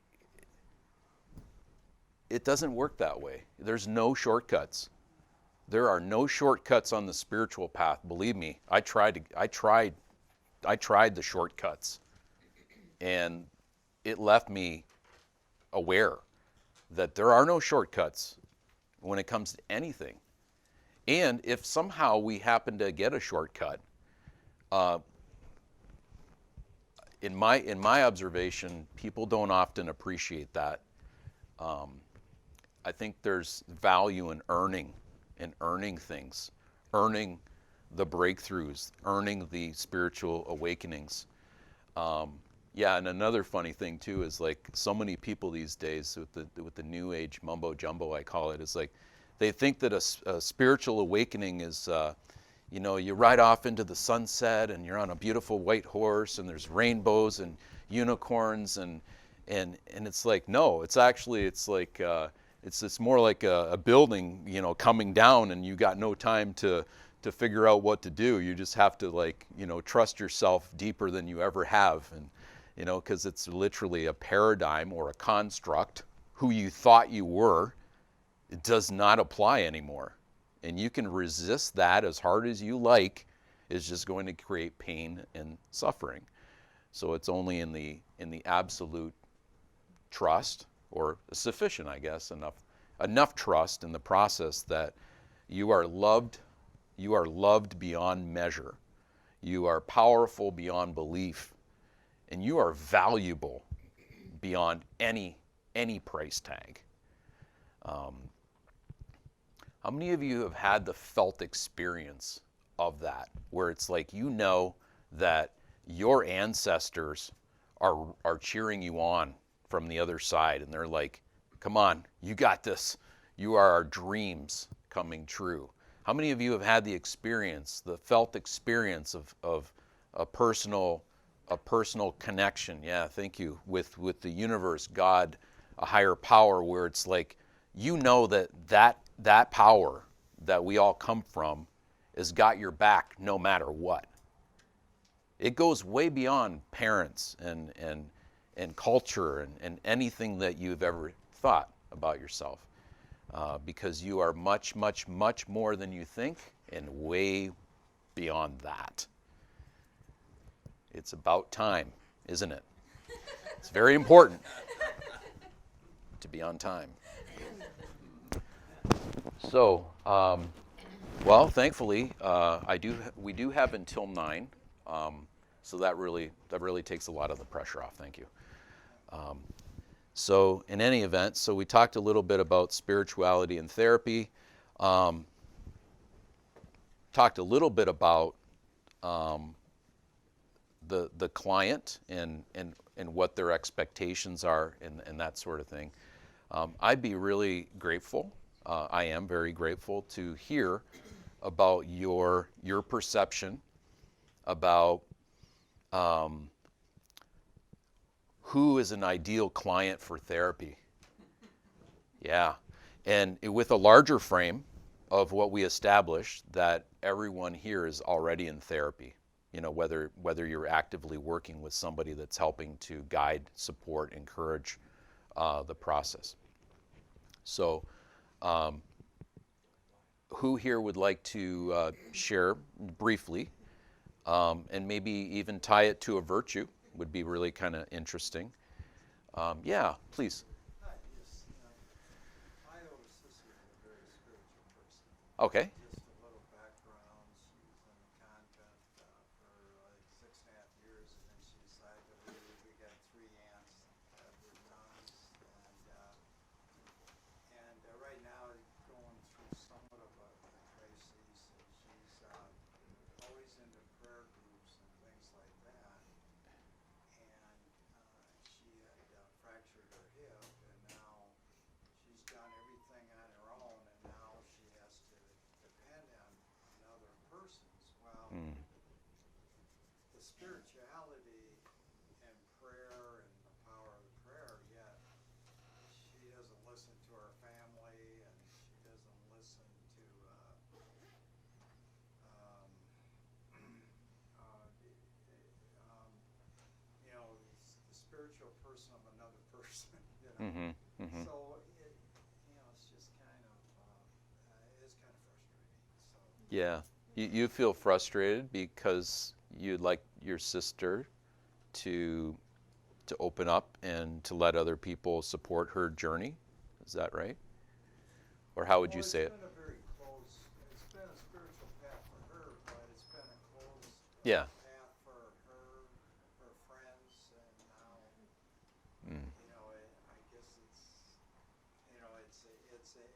it doesn't work that way. There's no shortcuts. There are no shortcuts on the spiritual path. Believe me, I tried the shortcuts, and it left me aware that there are no shortcuts when it comes to anything. And if somehow we happen to get a shortcut, in my observation, people don't often appreciate that. I think there's value in earning things, earning the breakthroughs, earning the spiritual awakenings. And another funny thing too is, like, so many people these days with the new age mumbo jumbo, I call it, is like they think that a spiritual awakening is you ride off into the sunset and you're on a beautiful white horse and there's rainbows and unicorns, and it's like, no, it's like it's more like a building coming down, and you got no time to figure out what to do. You just have to trust yourself deeper than you ever have, and because it's literally a paradigm or a construct. Who you thought you were, it does not apply anymore, and you can resist that as hard as you like. It's just going to create pain and suffering. So it's only in the absolute trust, or sufficient, I guess, enough trust in the process that you are loved beyond measure. You are powerful beyond belief, and you are valuable beyond any price tag. How many of you have had the felt experience of that, where it's like you know that your ancestors are cheering you on from the other side, and they're like, come on, you got this. You are our dreams coming true. How many of you have had the experience, the felt experience of a personal connection? Yeah, thank you. With the universe, God, a higher power, where it's like you know that power that we all come from has got your back no matter what. It goes way beyond parents and culture and anything that you've ever thought about yourself, because you are much, much, much more than you think, and way beyond that. It's about time, isn't it? It's very important to be on time. So, well, thankfully, we do have until 9, so that really takes a lot of the pressure off. Thank you. So, in any event, so we talked a little bit about spirituality and therapy. Talked a little bit about the client and what their expectations are and that sort of thing. I'd be really grateful. I am very grateful to hear about your perception about who is an ideal client for therapy. Yeah, and with a larger frame of what we established, that everyone here is already in therapy. You know, whether you're actively working with somebody that's helping to guide, support, encourage the process. So, who here would like to share briefly, and maybe even tie it to a virtue? Would be really kind of interesting. Yeah, please. Hi, yes. My older sister is a very spiritual person. Okay. Just a little background. She was in the convent for like 6.5 years, and then she decided to leave. We got 3 aunts that were nuns, and right now going through somewhat of a crisis. And she's always into prayer groups and things like that. And she had fractured her hip, and now she's done everything on her own, and now she has to depend on other persons. Well, the spirituality and prayer and the power of the prayer, yet she doesn't listen to her family, and she doesn't listen to you know, the spiritual person of another person, you know. Mm-hmm. Mm-hmm. So it's just kind of it's kind of frustrating. So Yeah, you feel frustrated because you'd like your sister to open up and to let other people support her journey. Is that right? Or how would you say it? It's been a very close. It's been a spiritual path for her, but it's been a closed Yeah. path for her friends, and now Mm. I guess it's it's her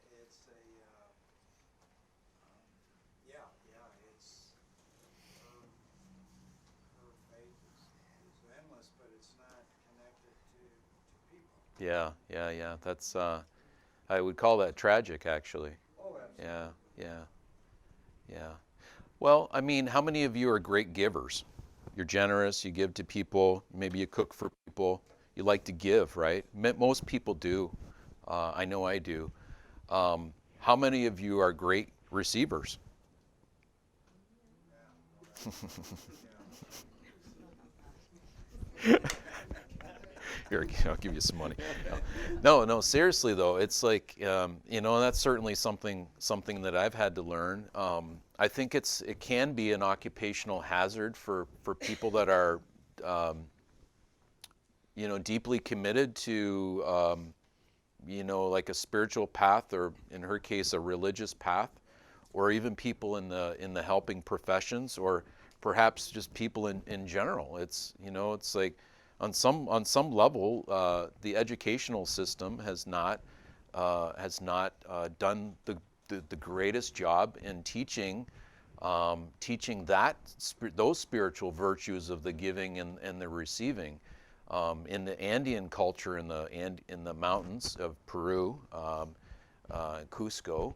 faith is endless, but it's not connected to people. Yeah. That's I would call that tragic, actually. Oh, absolutely. Yeah. Well, I mean, how many of you are great givers? You're generous, you give to people, maybe you cook for people, you like to give, right? Most people do. I know I do. How many of you are great receivers? Here, I'll give you some money. No, seriously though, it's like, that's certainly something that I've had to learn. I think it can be an occupational hazard for people that are, deeply committed to, like a spiritual path, or in her case, a religious path, or even people in the helping professions, or perhaps just people in general. It's, it's like on some level, the educational system has not done the greatest job in teaching those spiritual virtues of the giving and the receiving. In the Andean culture, in the mountains of Peru, Cusco,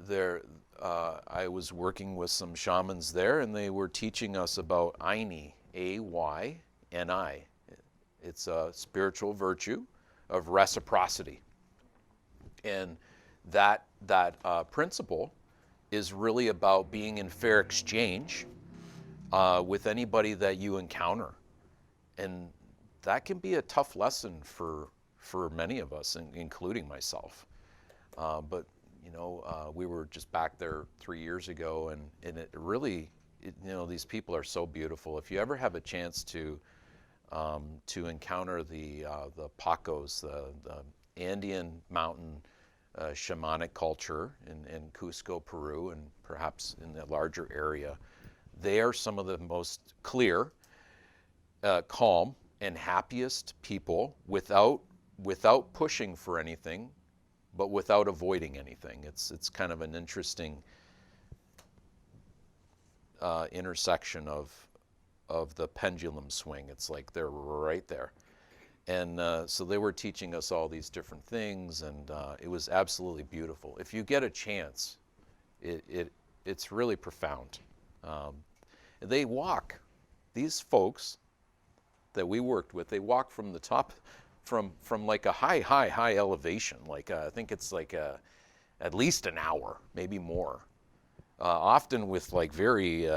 there I was working with some shamans there, and they were teaching us about Ayni, Ayni. It's a spiritual virtue of reciprocity, and that principle is really about being in fair exchange with anybody that you encounter, and that can be a tough lesson for many of us, including myself. But we were just back there 3 years ago, and it really, these people are so beautiful. If you ever have a chance to encounter the Pacos, the Andean mountain shamanic culture in Cusco, Peru, and perhaps in the larger area, they are some of the most clear, calm, and happiest people without pushing for anything, but without avoiding anything. It's kind of an interesting intersection of the pendulum swing. It's like they're right there. And so they were teaching us all these different things, and it was absolutely beautiful. If you get a chance, it's really profound. They walk, these folks that we worked with, they walk from the top, from like a high elevation. Like I think it's like at least an hour, maybe more. Often with like very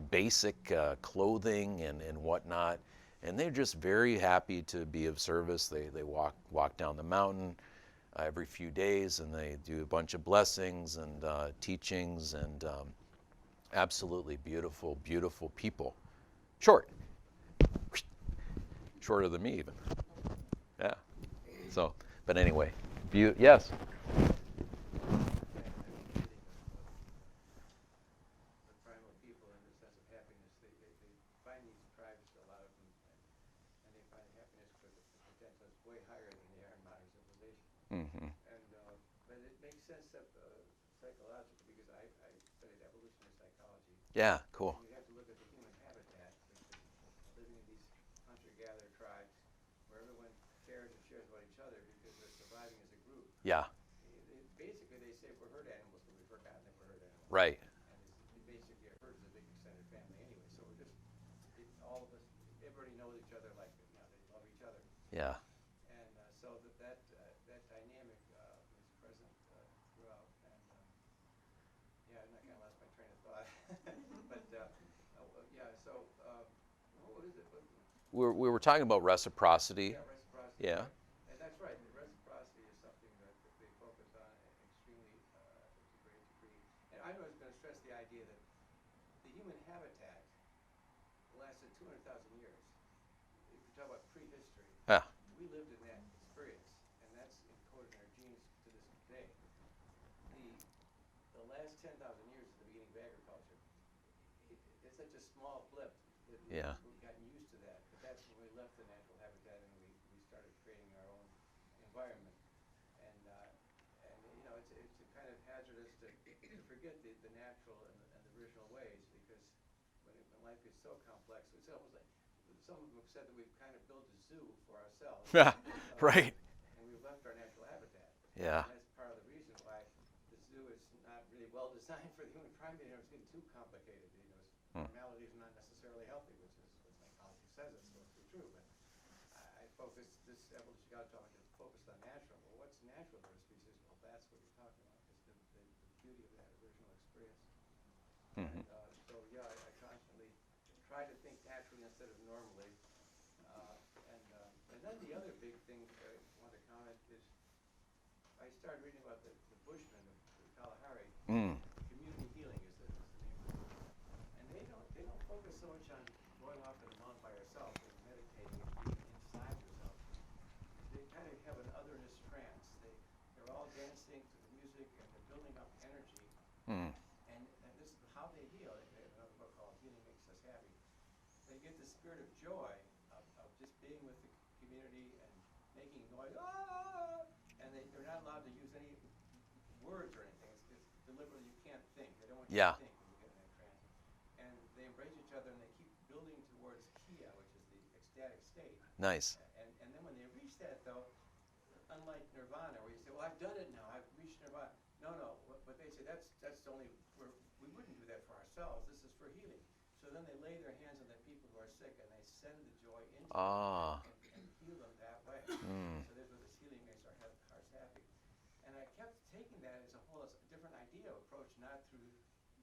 basic clothing and whatnot. And they're just very happy to be of service. They walk down the mountain every few days, and they do a bunch of blessings and teachings, and absolutely beautiful, beautiful people. Shorter than me even. Yeah. So, but anyway, yes. Mm-hmm. But it makes sense psychologically, because I studied evolutionary psychology. Yeah, cool. You have to look at the human habitat, which is living in these hunter-gatherer tribes where everyone cares and shares about each other because they're surviving as a group. Yeah. Basically, they say we're herd animals, but we've forgotten that we're herd animals. Right. And basically, a herd is a big extended family anyway. So we're just, all of us, everybody knows each other, like they love each other. Yeah. And so that dynamic is present throughout. And yeah, I'm not gonna lost my train of thought. But yeah, so what is it? We were talking about reciprocity. Yeah, reciprocity. Yeah. And that's right. The reciprocity is something that they focus on extremely to a great degree. And I was going to stress the idea that the human habitat lasted 200,000 years. If you talk about prehistory, Yeah. we lived in that experience, and that's encoded in our genes to this day. The last 10,000 years is the beginning of agriculture. It's such a small blip that Yeah. we've gotten used to that. But that's when we left the natural habitat and we started creating our own environment. And it's kind of hazardous to forget the natural and the original ways, because when life gets so complex, it's almost like some of them have said that we've kind of built a zoo for ourselves. Yeah. Right. And we've left our natural habitat. Yeah. And that's part of the reason why the zoo is not really well designed for the human primate. It's getting too complicated. Formalities are not necessarily healthy, which is what psychology says it's supposed to be true. But I focus this evolutionary talk is focused on natural. Well, what's natural for a species? Well, that's what you're talking about. Is the beauty of that original experience. Mm-hmm. So yeah, I constantly try to think naturally instead of normally. And then the other big thing I want to comment is I started reading about the Bushmen of Kalahari. Mm. Community healing is the name of it. And they don't focus so much on going off in the mountain by yourself and meditating and being inside yourself. They kind of have an otherness trance. They're all dancing to the music, and they're building up energy. Mm. And this they get the spirit of joy of just being with the community and making noise, ah, and they're not allowed to use any words or anything. It's deliberately, you can't think. They don't want you Yeah. to think when you get in that trance. And they embrace each other and they keep building towards Kia, which is the ecstatic state. Nice. And then when they reach that, though, unlike nirvana, where you say, well, I've done it now, I've reached nirvana. No. What they say, that's only, we wouldn't do that for ourselves. This is for healing. So then they lay their hands on the people who are sick and they send the joy into Ah. them and heal them that way. Mm. So there's where this healing makes our hearts happy. And I kept taking that as a whole different idea approach, not through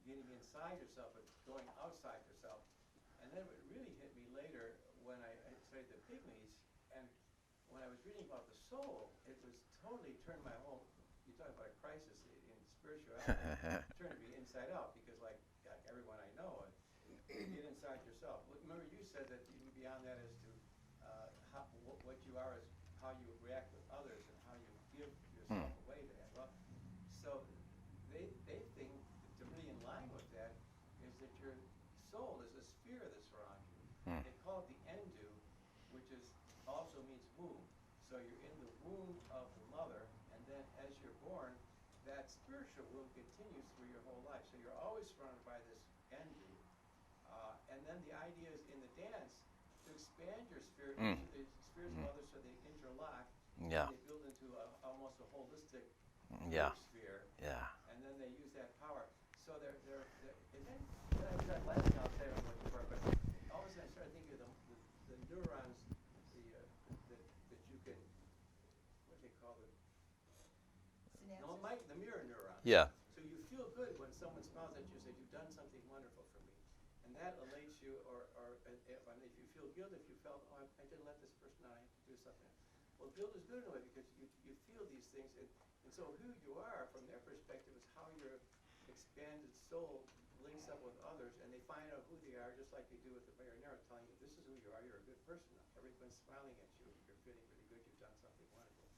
getting inside yourself, but going outside yourself. And then it really hit me later when I studied the pygmies, and when I was reading about the soul, it was totally turned my whole, you talk about a crisis in spirituality, turned me inside out, because like everyone I know, get inside yourself. Remember you said that even beyond that as to what you are is how you react with others and how you give yourself away to that. Well, so they think, to be in line with that, is that your soul is a sphere that surrounds you. They call it the endu, which also means womb. So you're in the womb of the mother, and then as you're born, that spiritual womb continues through your whole life. So you're always surrounded by this endu. And then the idea is in the dance to expand your sphere into the spheres of others, so they interlock. Yeah. And they build into almost a holistic Yeah. sphere. Yeah. And then they use that power. So they're and then I was at last, I'll say what you were, but all of a sudden I started thinking of the neurons, that you can, what they call it? No, the mirror neurons. Yeah. So you feel good when someone smiles at you and says, you've done something wonderful for me. And that elates you, or if you feel guilt, if you felt, oh, I didn't let this person out, I have to do something. Well, guilt is good in a way because you feel these things. And so who you are, from their perspective, is how your expanded soul links up with others, and they find out who they are, just like they do with the marionette, telling you, this is who you are, you're a good person now. Everyone's smiling at you, you're feeling really good, you've done something wonderful.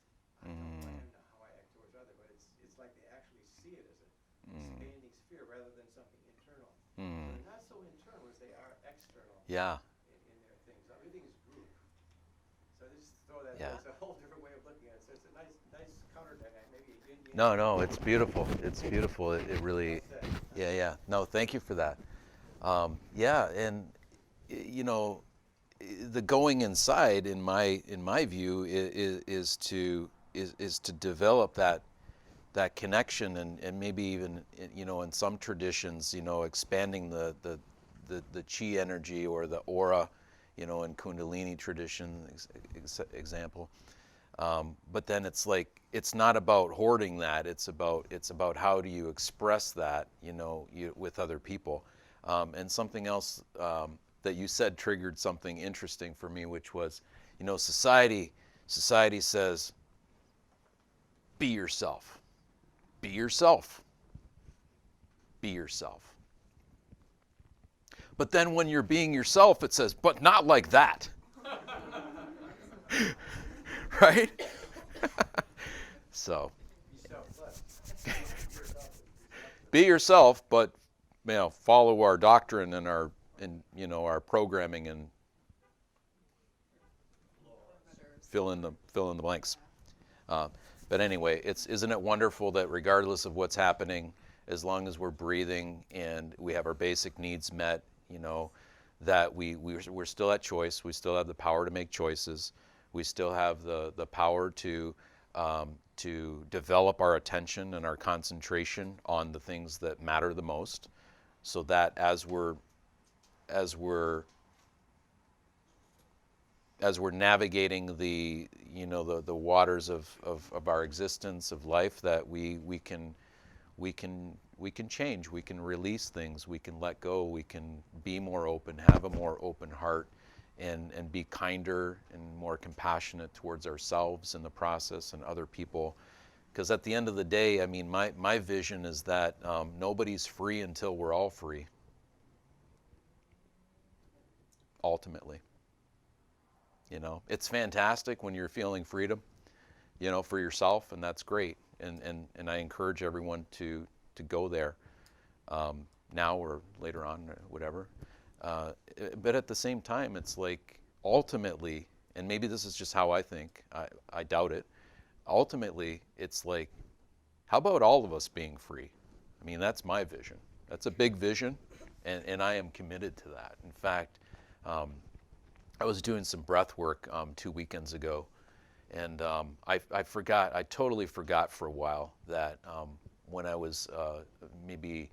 I know who I am now, how I act towards others, but it's like they actually see it as an expanding sphere rather than something internal. So they're not so internal as they are external. Yeah. In their things. Everything is group. So just throw that Yeah. It's a whole different way of looking at it. So it's a nice counter dynamic. Maybe No, it's beautiful. It's beautiful. It really, yeah. No, thank you for that. Yeah, and the going inside, in my view, is to develop that connection, and maybe even in some traditions, expanding the chi energy or the aura, in Kundalini tradition example. But then it's like, it's not about hoarding that. It's about how do you express that, with other people. And something else that you said triggered something interesting for me, which was, society says, be yourself, be yourself, be yourself. But then when you're being yourself, it says, but not like that. Right? So be yourself, but follow our doctrine and our programming, and fill in the blanks. But anyway, isn't it wonderful that regardless of what's happening, as long as we're breathing and we have our basic needs met, that we're still at choice. We still have the power to make choices. We still have the power to develop our attention and our concentration on the things that matter the most, so that as we're navigating the waters of our existence, of life, that we can change, we can release things, we can let go, we can be more open, have a more open heart, and be kinder and more compassionate towards ourselves in the process and other people. Because at the end of the day, I mean, my vision is that nobody's free until we're all free, ultimately. It's fantastic when you're feeling freedom, for yourself, and that's great. And I encourage everyone to go there, now or later on, or whatever. But at the same time, it's like ultimately, and maybe this is just how I think, I doubt it. Ultimately, it's like, how about all of us being free? I mean, that's my vision. That's a big vision, and I am committed to that. In fact, I was doing some breath work 2 weekends ago, and I totally forgot for a while that when I was maybe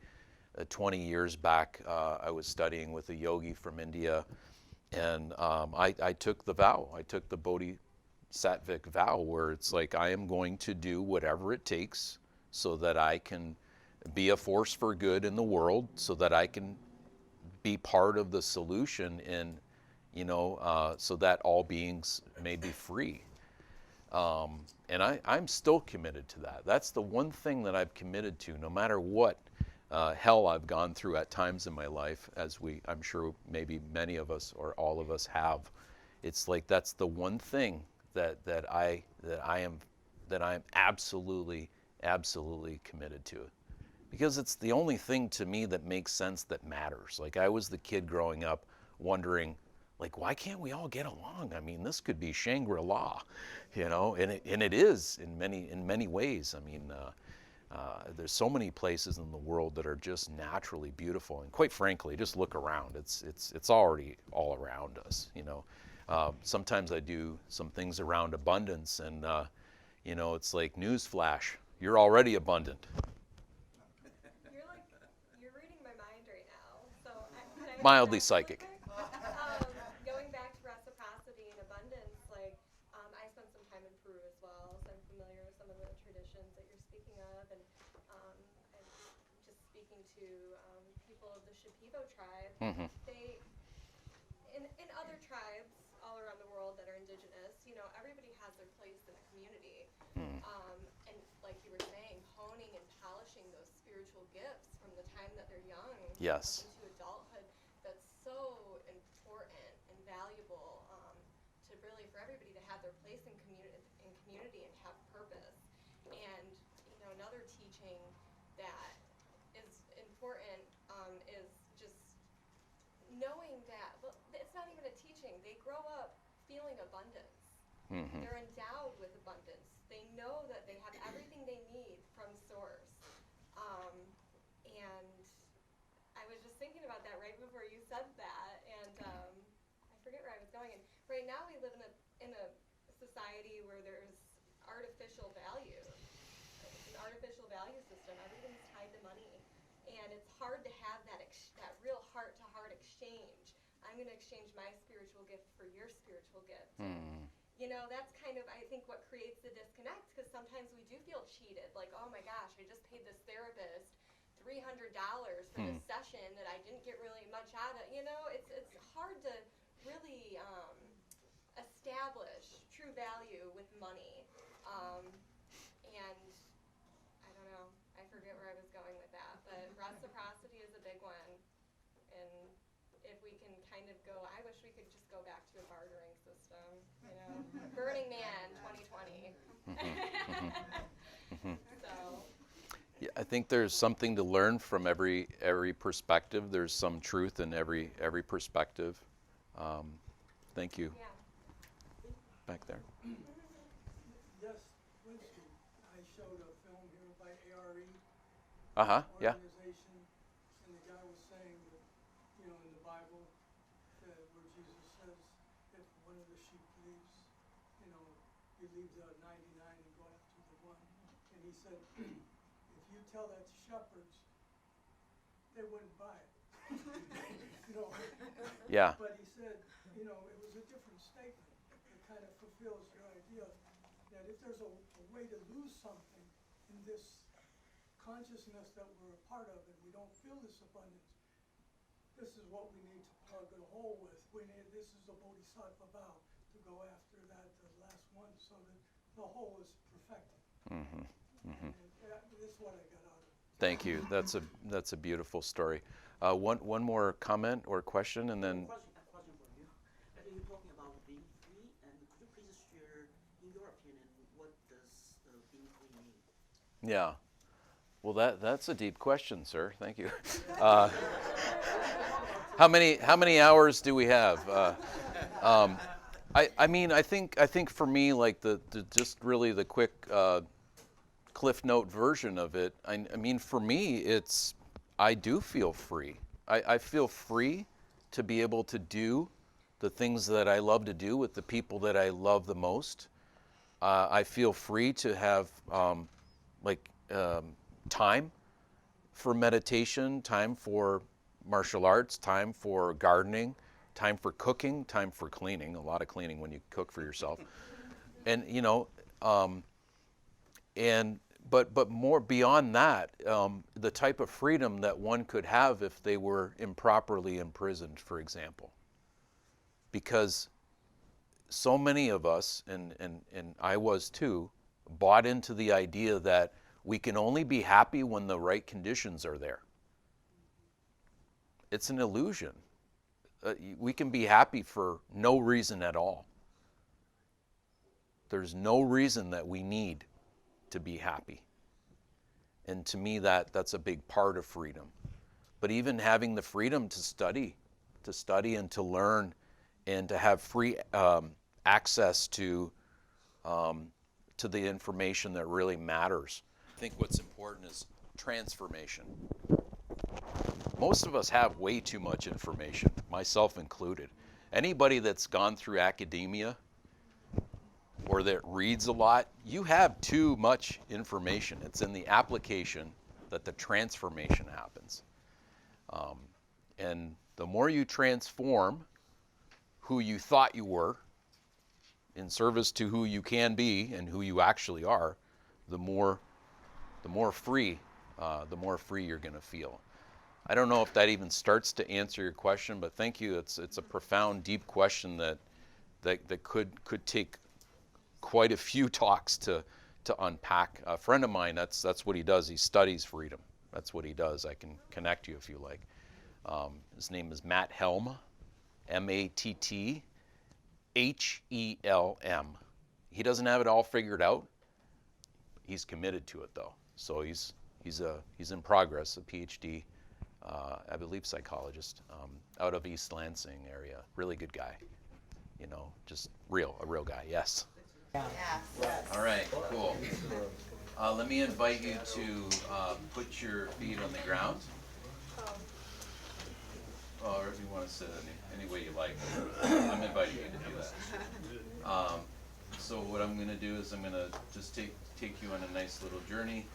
20 years back, I was studying with a yogi from India, and I took the vow. I took the Bodhisattvic vow, where it's like, I am going to do whatever it takes so that I can be a force for good in the world, so that I can be part of the solution, in, so that all beings may be free. And I'm still committed to that. That's the one thing that I've committed to, no matter what hell I've gone through at times in my life, I'm sure maybe many of us or all of us have. It's like, that's the one thing that I am absolutely committed to. Because it's the only thing to me that makes sense, that matters. Like, I was the kid growing up wondering, like, why can't we all get along? I mean, this could be Shangri-La, and it is in many ways. I mean, there's so many places in the world that are just naturally beautiful, and quite frankly, just look around. It's already all around us. Sometimes I do some things around abundance, and it's like, newsflash, you're already abundant. You're reading my mind right now. So can I Mildly interrupt psychic. really quick? Going back to reciprocity and abundance, I spent some time in Peru as well, so I'm familiar with some of the traditions that you're speaking of, and I'm just speaking to people of the Shipibo tribe. Mm-hmm. They, in other tribes all around the world that are indigenous, everybody has their place in a community. And like you were saying, honing and polishing those spiritual gifts from the time that they're young Yes. into adulthood, that's so important and valuable, to really, for everybody to have their place in community and have purpose. And another teaching that is important, is just knowing that, well, it's not even a teaching. They grow up feeling abundance. Mm-hmm. They're endowed with abundance. They know that they have everything they need from source. And I was just thinking about that right before you said that, and I forget where I was going. And right now we live in a society where there's artificial value. It's an artificial value system. Everything's tied to money, and it's hard to have that real heart-to-heart exchange. I'm going to exchange my spiritual gift for your spiritual gift. That's kind of, I think, what creates the disconnect, because sometimes we do feel cheated. Like, oh my gosh, I just paid this therapist $300 for this session that I didn't get really much out of. It's hard to really establish true value with money. And I don't know, I forget where I was going with that, but reciprocity is a big one. And if we can kind of go, I wish we could just go back to a bartering system, Burning Man 2020. So. Yeah, I think there's something to learn from every perspective. There's some truth in every perspective. Thank you. Yeah. Back there. Yes, Wednesday, I showed a film here by ARE Yeah. organization, and the guy was saying that, in the Bible, that where Jesus says, if one of the sheep leaves, you leave the 99 and go after the one. And he said, if you tell that to shepherds, they wouldn't buy it. Yeah. But he said, it was a different statement. It kind of fulfills your idea that if there's a way to lose something in this consciousness that we're a part of, and we don't feel this abundance, this is what we need to plug a hole with. This is the Bodhisattva vow, to go after that, the last one, so that the whole is perfected. Mm-hmm. Mm-hmm. And that's what I got out of it. Thank you. That's a beautiful story. One more comment or question, and then. A question for you. I think you're talking about being free, and could you please share, in your opinion, what does being free mean? Yeah. Well, that's a deep question, sir. Thank you. how many hours do we have? I mean, I think for me, like the just really the quick Cliff Note version of it. I mean, for me, it's I do feel free. I feel free to be able to do the things that I love to do with the people that I love the most. I feel free to have like time for meditation, time for martial arts, time for gardening, time for cooking, time for cleaning. A lot of cleaning when you cook for yourself, and and but more beyond that, the type of freedom that one could have if they were improperly imprisoned, for example, because so many of us, and I was too, bought into the idea that we can only be happy when the right conditions are there. It's an illusion. We can be happy for no reason at all. There's no reason that we need to be happy. And to me, that's a big part of freedom. But even having the freedom to study and to learn and to have free access to the information that really matters. I think what's important is transformation. Most of us have way too much information, myself included. Anybody that's gone through academia or that reads a lot, you have too much information. It's in the application that the transformation happens. And the more you transform who you thought you were in service to who you can be and who you actually are, the more free you're going to feel. I don't know if that even starts to answer your question, but thank you. It's a profound, deep question that could take quite a few talks to unpack. A friend of mine, that's what he does. He studies freedom. That's what he does. I can connect you if you like. His name is Matt Helm, Matthelm. He doesn't have it all figured out. He's committed to it though. So he's in progress, a PhD, I believe psychologist, out of East Lansing area. Really good guy. Just a real guy. Yes. Yes. All right, cool. Let me invite you to put your feet on the ground. Or if you want to sit any way you like. I'm inviting you to do that. So what I'm going to do is I'm going to just take you on a nice little journey,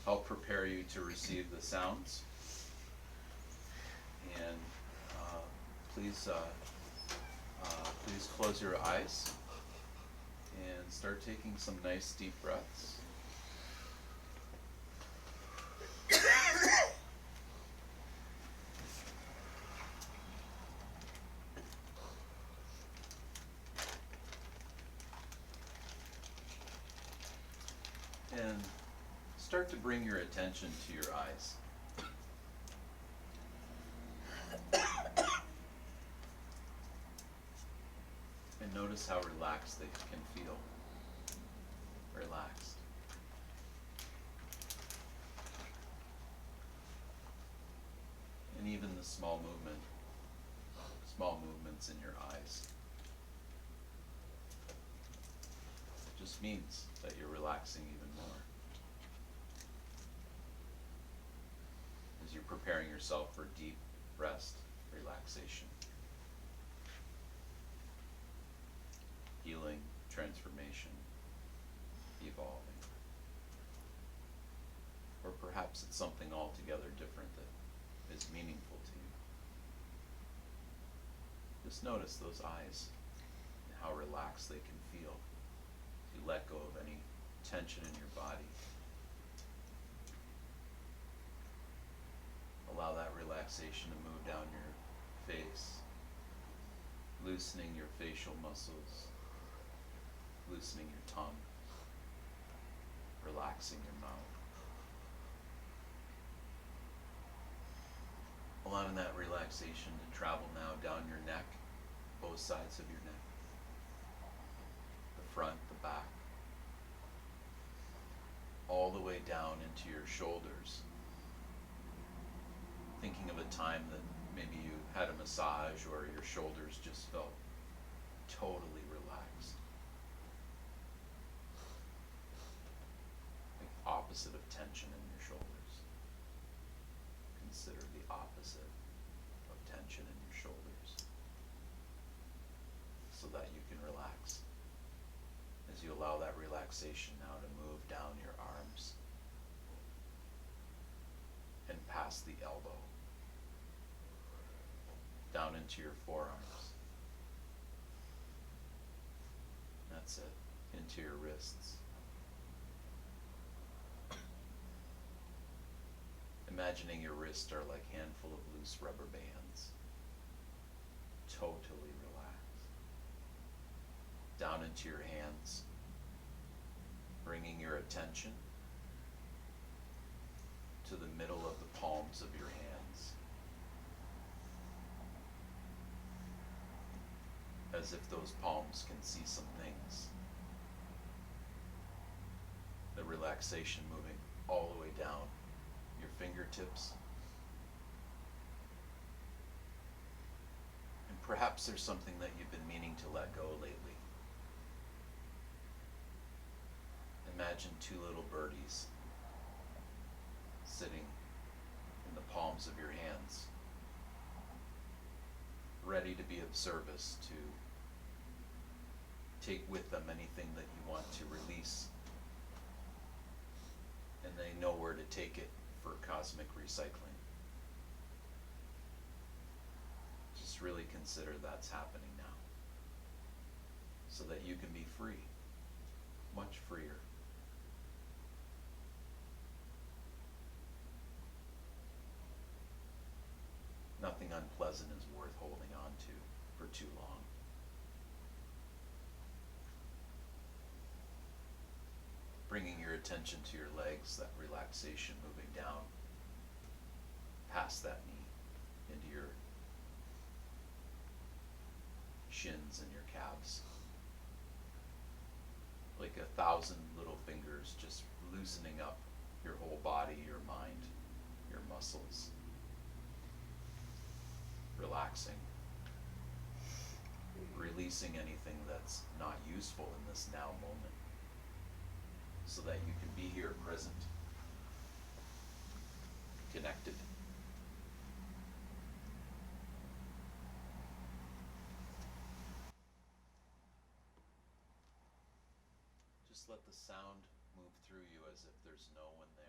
help prepare you to receive the sounds. And please close your eyes and start taking some nice deep breaths. And start to bring your attention to your eyes. And notice how relaxed they can feel. Relaxed. And even the small movements in your eyes. It just means that you're relaxing even more. As you're preparing yourself for deep rest, relaxation. Healing, transformation, evolving. Or perhaps it's something altogether different that is meaningful to you. Just notice those eyes and how relaxed they can feel. You let go of any tension in your body. Allow that relaxation to move down your face, loosening your facial muscles, loosening your tongue, relaxing your mouth. Allowing that relaxation to travel now down your neck, both sides of your neck, the front, the back, all the way down into your shoulders. Thinking of a time that maybe you had a massage or your shoulders just felt totally relaxed. The opposite of tension in your shoulders. Consider the opposite of tension in your shoulders so that you can relax. As you allow that relaxation now to move down your arms and past the elbow, down into your forearms. That's it. Into your wrists. Imagining your wrists are like a handful of loose rubber bands. Totally relaxed. Down into your hands. Bringing your attention to the middle of the palms of your hands. As if those palms can see some things. The relaxation moving all the way down your fingertips. And perhaps there's something that you've been meaning to let go lately. Imagine two little birdies sitting in the palms of your hands, ready to be of service, to take with them anything that you want to release. And they know where to take it for cosmic recycling. Just really consider that's happening now, so that you can be free, much freer. Nothing unpleasant is worth holding on to for too long. Bringing your attention to your legs, that relaxation moving down past that knee into your shins and your calves. Like 1,000 little fingers just loosening up your whole body, your mind, your muscles. Relaxing. Releasing anything that's not useful in this now moment, so that you can be here present, connected. Just let the sound move through you as if there's no one there.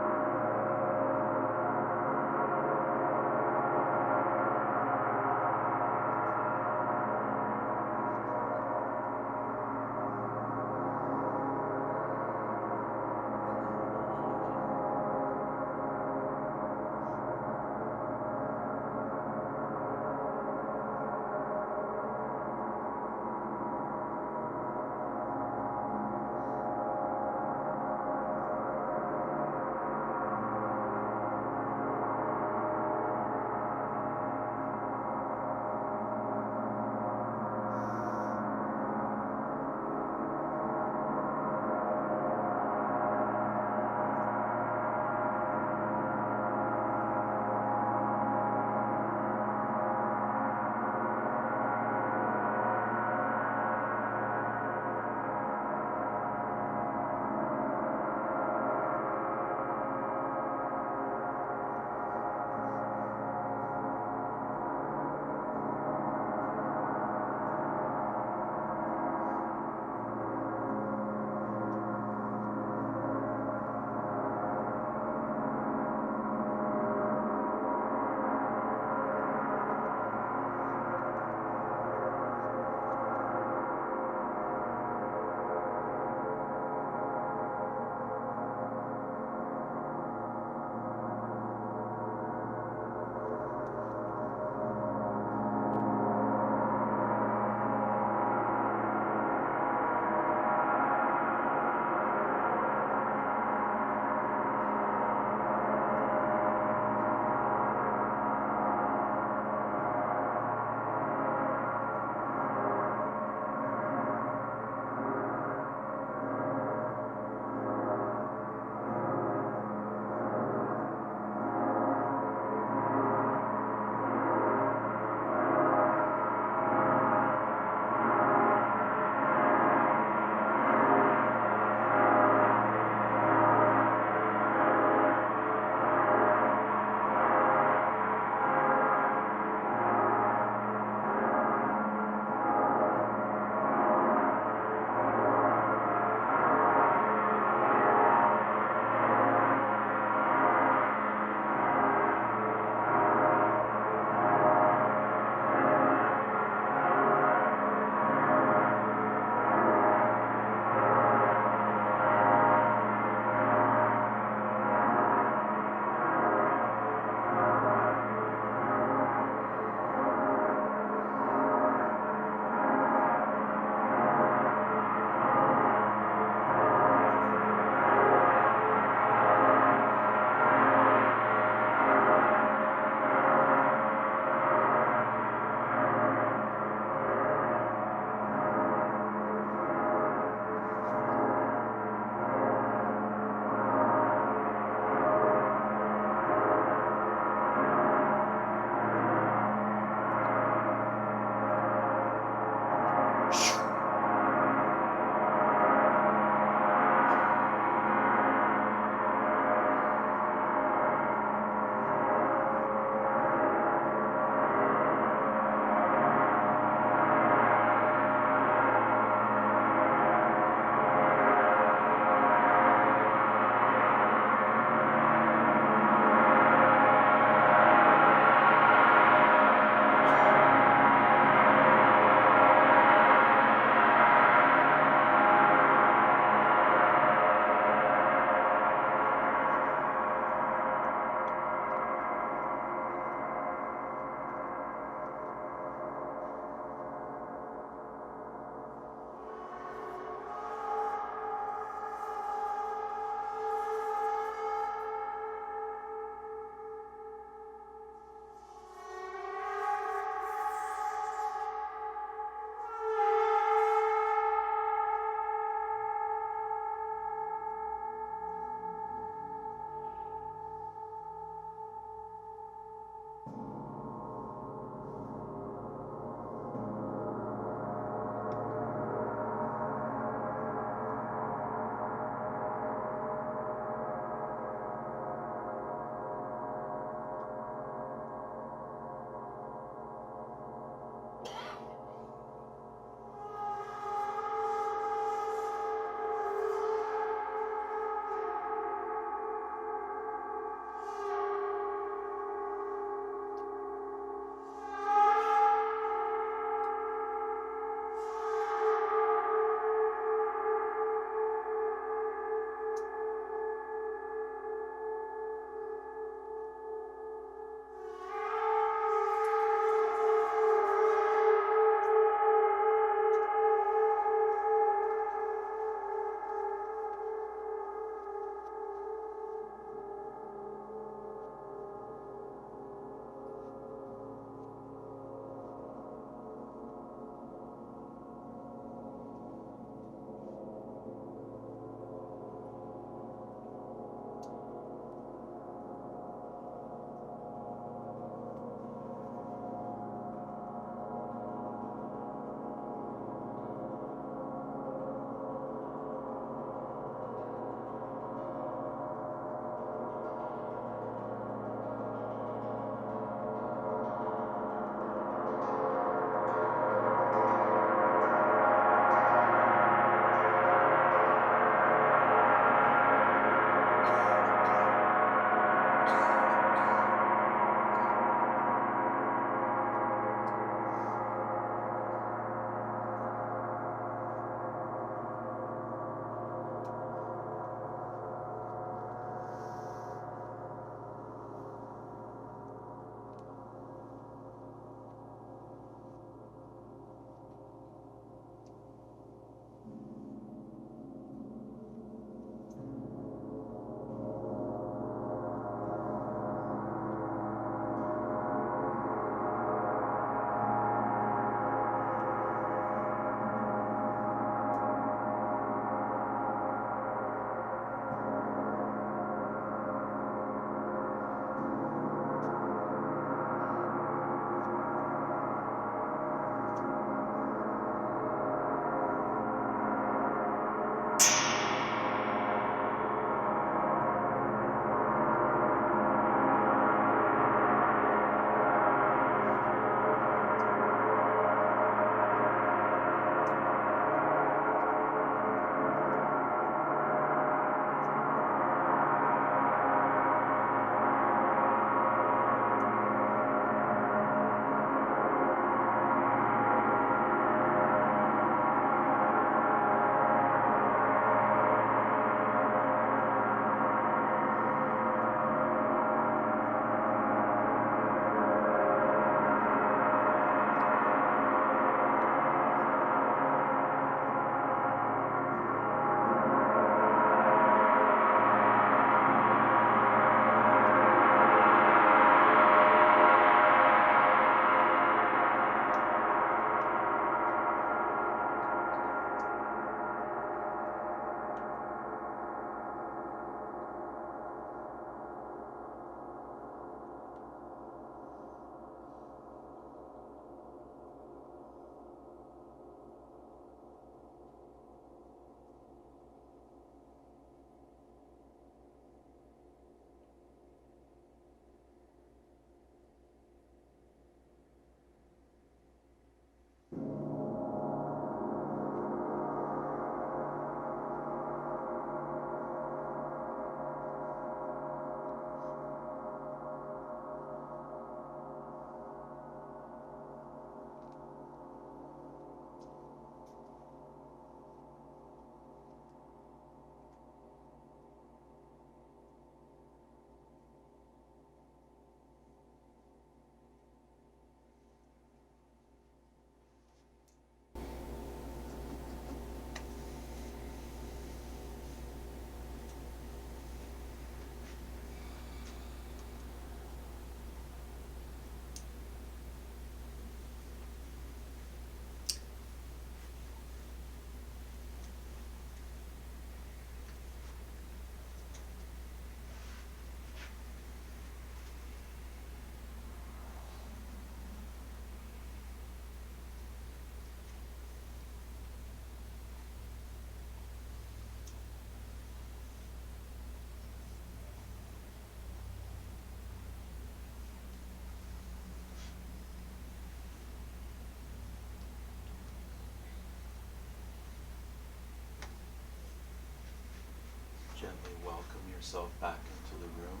yourself back into the room,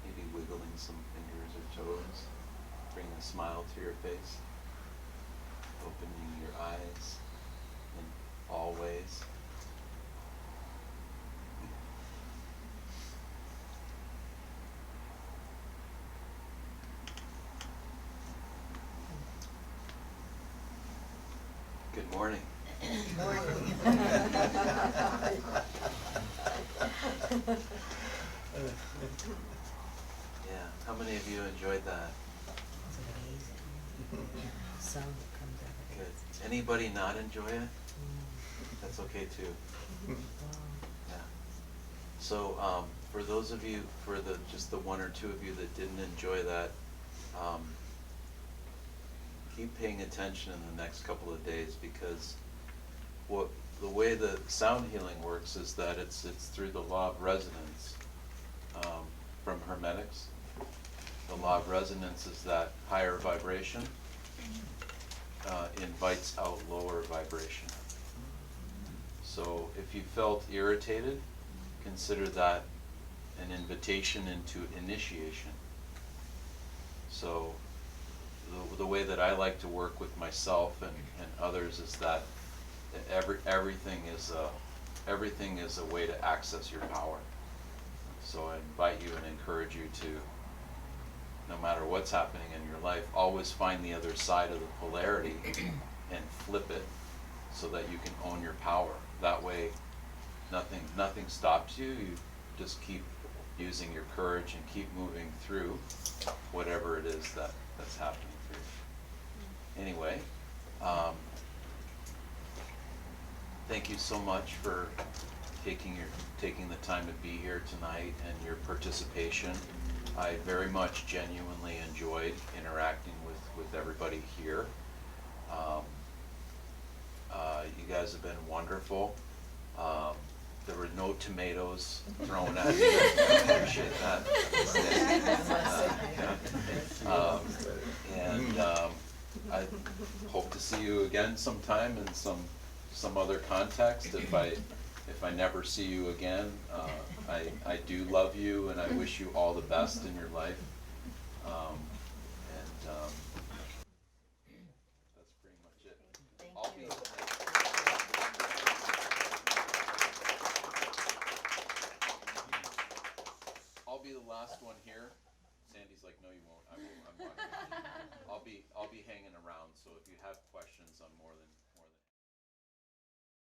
maybe wiggling some fingers or toes, bringing a smile to your face, opening your eyes in all ways. Good morning. Yeah, how many of you enjoyed that? It's amazing. Sound that comes out of it. Good. Anybody not enjoy it? That's okay too. Wow. Yeah. So for those of you, for the just the one or two of you that didn't enjoy that, keep paying attention in the next couple of days, because the way the sound healing works is that it's through the law of resonance from Hermetics. The law of resonance is that higher vibration invites out lower vibration. So if you felt irritated, consider that an invitation into initiation. So the way that I like to work with myself and others is that everything is a way to access your power. So I invite you and encourage you to, no matter what's happening in your life, always find the other side of the polarity and flip it so that you can own your power. That way nothing stops you. You just keep using your courage and keep moving through whatever it is that's happening for you. Anyway, thank you so much for taking the time to be here tonight and your participation. I very much genuinely enjoyed interacting with everybody here. You guys have been wonderful. There were no tomatoes thrown at me. I appreciate that. I hope to see you again sometime in some other context. If I never see you again, I do love you and I wish you all the best in your life. That's pretty much it. I'll be the last one here. Sandy's like, no, you won't. I will. I'm not. I'll be hanging around. So if you have questions, I'm more than